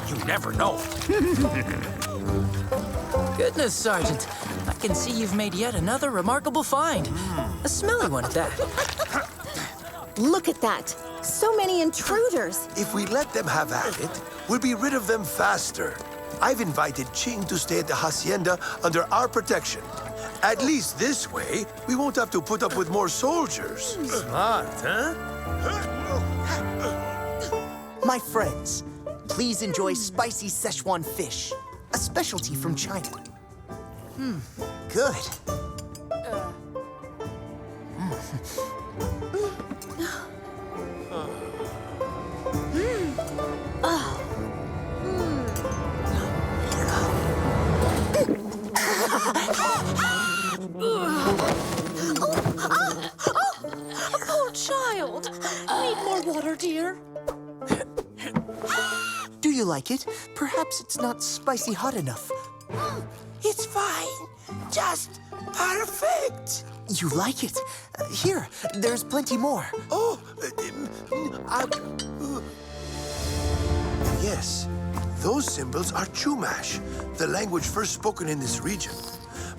You never know. Goodness, Sergeant. I can see you've made yet another remarkable find. A smelly one at that. Look at that. So many intruders. If we let them have at it, we'll be rid of them faster. I've invited Ching to stay at the hacienda under our protection. At least this way, we won't have to put up with more soldiers. Smart, huh? My friends, please enjoy spicy Szechuan fish, a specialty from China. Good. Poor child. Need more water, dear? Do you like it? Perhaps it's not spicy hot enough. It's fine. Just perfect. You like it? Here, there's plenty more. Oh, yes. Those symbols are Chumash, the language first spoken in this region.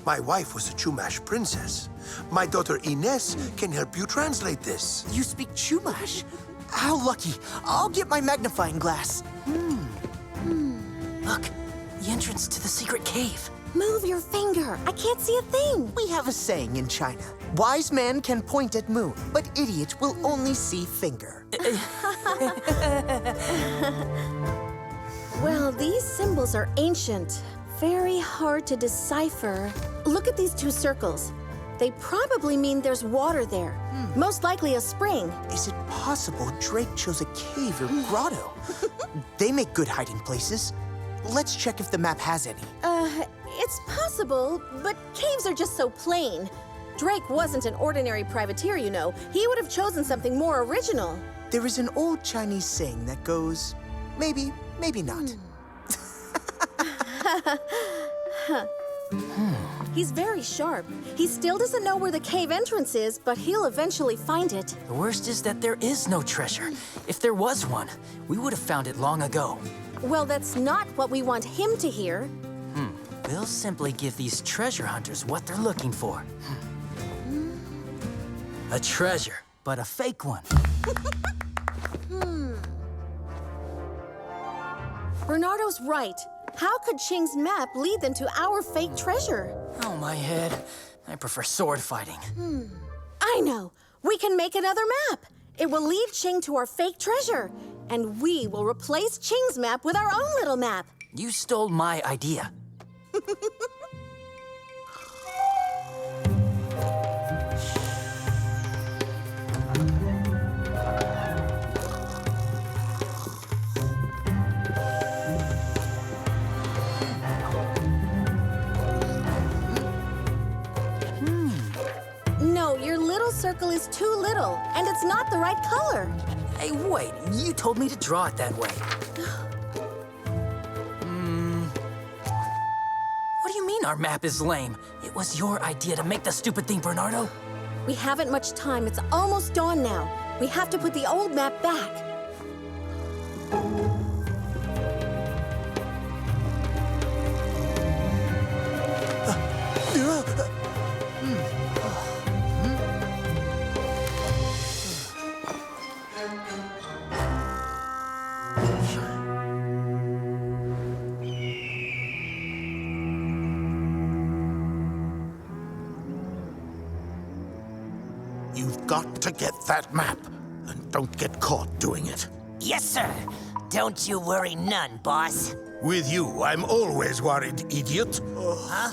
My wife was a Chumash princess. My daughter Ines can help you translate this. You speak Chumash? How lucky. I'll get my magnifying glass. Look, the entrance to the secret cave. Move your finger. I can't see a thing. We have a saying in China. Wise man can point at moon, but idiot will only see finger. Well, these symbols are ancient. Very hard to decipher. Look at these two circles. They probably mean there's water there. Most likely a spring. Is it possible Drake chose a cave or grotto? They make good hiding places. Let's check if the map has any. It's possible, but caves are just so plain. Drake wasn't an ordinary privateer, you know. He would have chosen something more original. There is an old Chinese saying that goes, maybe, maybe not. He's very sharp. He still doesn't know where the cave entrance is, but he'll eventually find it. The worst is that there is no treasure. If there was one, we would have found it long ago. Well, that's not what we want him to hear. We'll simply give these treasure hunters what they're looking for. A treasure, but a fake one. Bernardo's right. How could Ching's map lead them to our fake treasure? Oh, my head. I prefer sword fighting. I know. We can make another map. It will lead Ching to our fake treasure. And we will replace Ching's map with our own little map. You stole my idea. No, your little circle is too little, and it's not the right color. Hey, wait. You told me to draw it that way. What do you mean our map is lame? It was your idea to make the stupid thing, Bernardo. We haven't much time. It's almost dawn now. We have to put the old map back. You've got to get that map, and don't get caught doing it. Yes, sir. Don't you worry none, boss. With you, I'm always worried, idiot. Huh?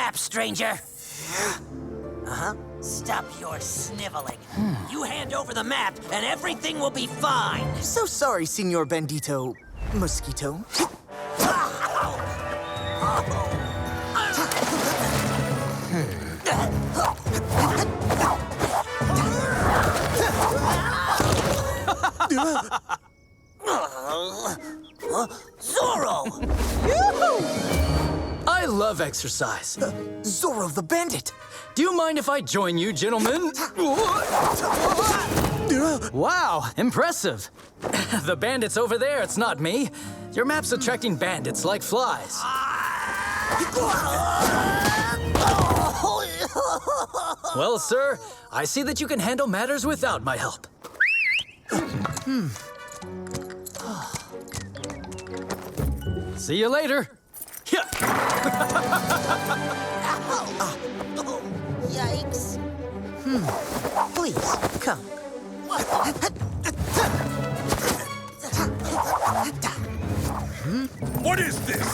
map, stranger. Uh-huh. Stop your sniveling. You hand over the map, and everything will be fine. So sorry, Senor Bandito Mosquito. Zorro! I love exercise. Zorro the Bandit! Do you mind if I join you, gentlemen? Wow, impressive. The bandit's over there, it's not me. Your map's attracting bandits like flies. Well, sir, I see that you can handle matters without my help. See you later. Yikes. Please, come. What is this?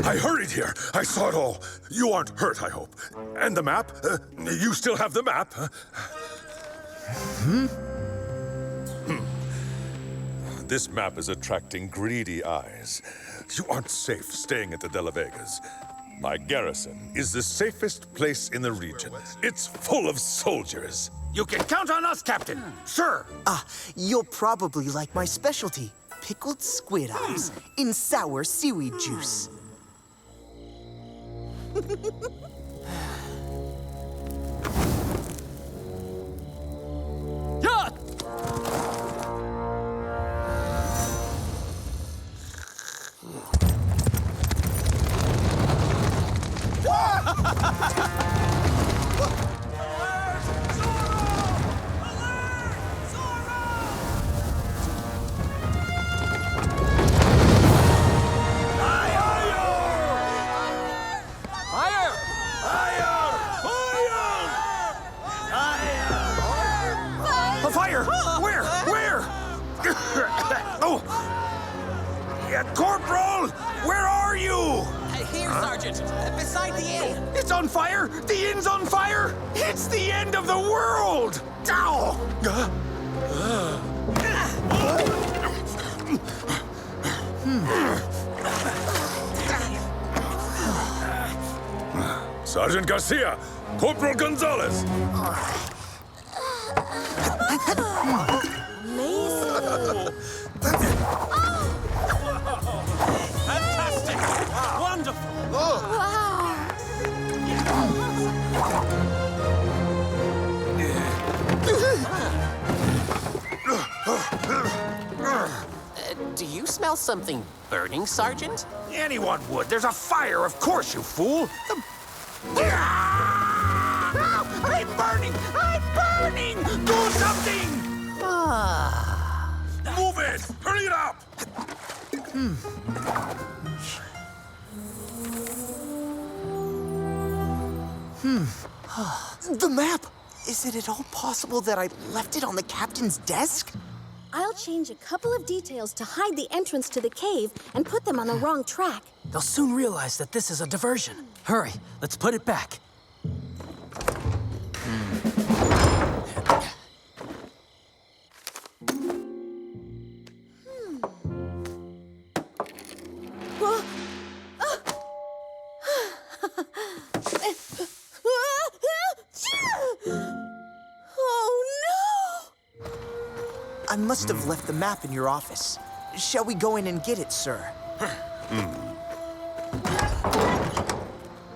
I hurried here. I saw it all. You aren't hurt, I hope. And the map? You still have the map? This map is attracting greedy eyes. You aren't safe staying at the De La Vegas. My garrison is the safest place in the region. It's full of soldiers. You can count on us, Captain. Sir. You'll probably like my specialty. Pickled squid eyes in sour seaweed juice. Fire! Where? Where? Oh! Yeah, Corporal! Where are you? Here, Sergeant. Beside the inn. It's on fire! The inn's on fire! It's the end of the world! Ow! Sergeant Garcia, Corporal Gonzalez. Fantastic! Wonderful! Do you smell something burning, Sergeant? Anyone would. There's a fire, of course, you fool. I'm burning! I'm burning! Do something! Move it! Hurry it up! The map! Is it at all possible that I left it on the captain's desk? I'll change a couple of details to hide the entrance to the cave and put them on the wrong track. They'll soon realize that this is a diversion. Hurry, let's put it back. I must have left the map in your office. Shall we go in and get it, sir?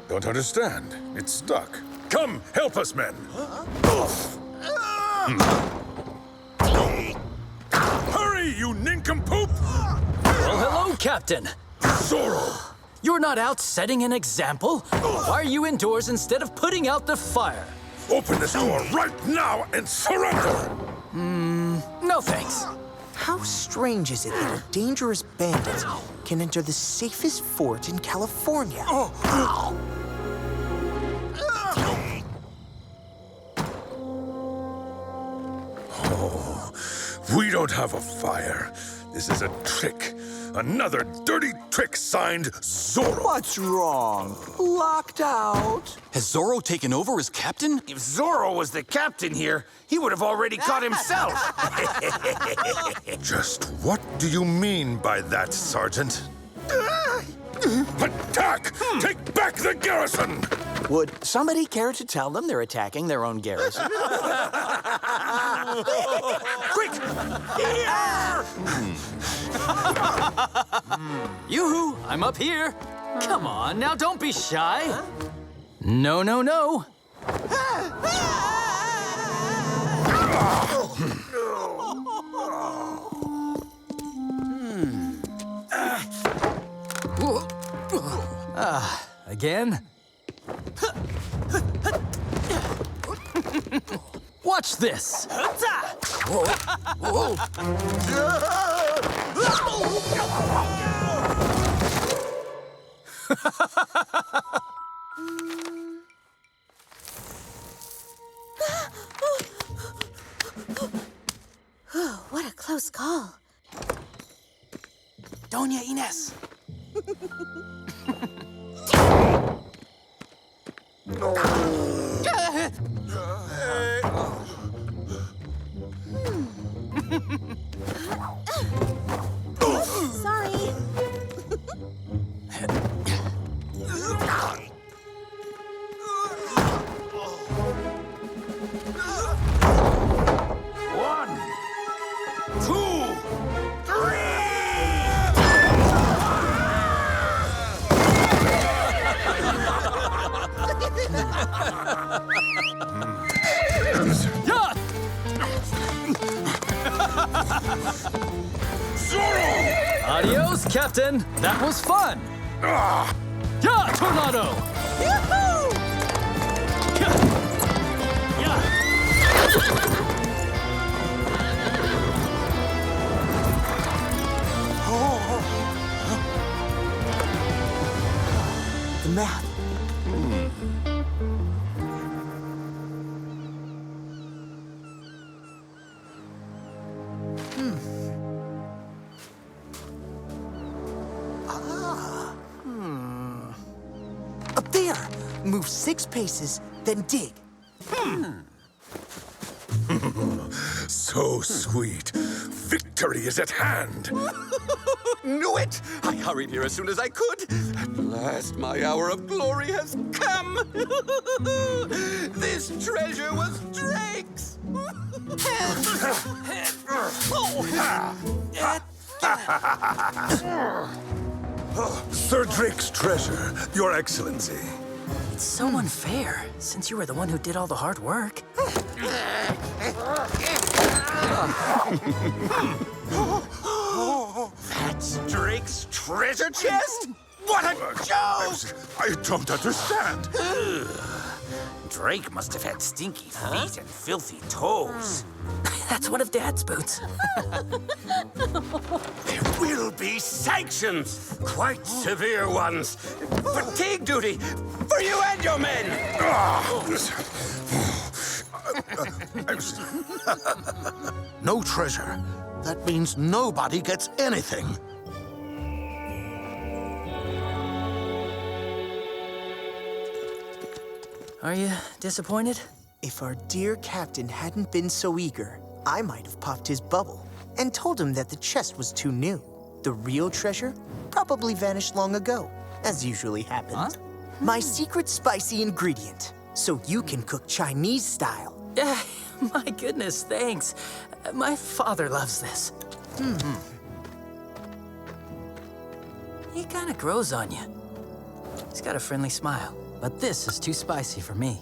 Don't understand. It's stuck. Come, help us, men. Hurry, you nincompoop! Well, hello, Captain. Zorro! You're not out setting an example? Why are you indoors instead of putting out the fire? Open this door right now and surrender! No thanks. How strange is it that a dangerous bandit can enter the safest fort in California? We don't have a fire. This is a trick. Another dirty trick signed Zorro. What's wrong? Locked out? Has Zorro taken over as captain? If Zorro was the captain here, he would have already caught himself. Just what do you mean by that, Sergeant? Attack! Take back the garrison! Would somebody care to tell them they're attacking their own garrison? Quick! Here! Yoo-hoo, I'm up here. Come on, now don't be shy. No, no, no. Again? Watch this. What a close call. Doña Inés. Sorry. One, two, three! Zorro! Adios, Captain. That was fun. Yeah, Tornado! The map. Up there! Move 6 paces, then dig. So sweet. Victory is at hand. Knew it! I hurried here as soon as I could. At last, my hour of glory has come. This treasure was Drake's. Sir Drake's treasure, Your Excellency. It's so unfair, since you were the one who did all the hard work. That's Drake's treasure chest? What a joke! I don't understand. Drake must have had stinky feet and filthy toes. That's one of Dad's boots. There will be sanctions, quite severe ones. Fatigue duty for you and your men. No treasure. That means nobody gets anything. Are you disappointed? If our dear captain hadn't been so eager, I might have popped his bubble and told him that the chest was too new. The real treasure probably vanished long ago, as usually happens. Huh? My secret spicy ingredient, so you can cook Chinese style. My goodness, thanks. My father loves this. He kind of grows on you. He's got a friendly smile, but this is too spicy for me.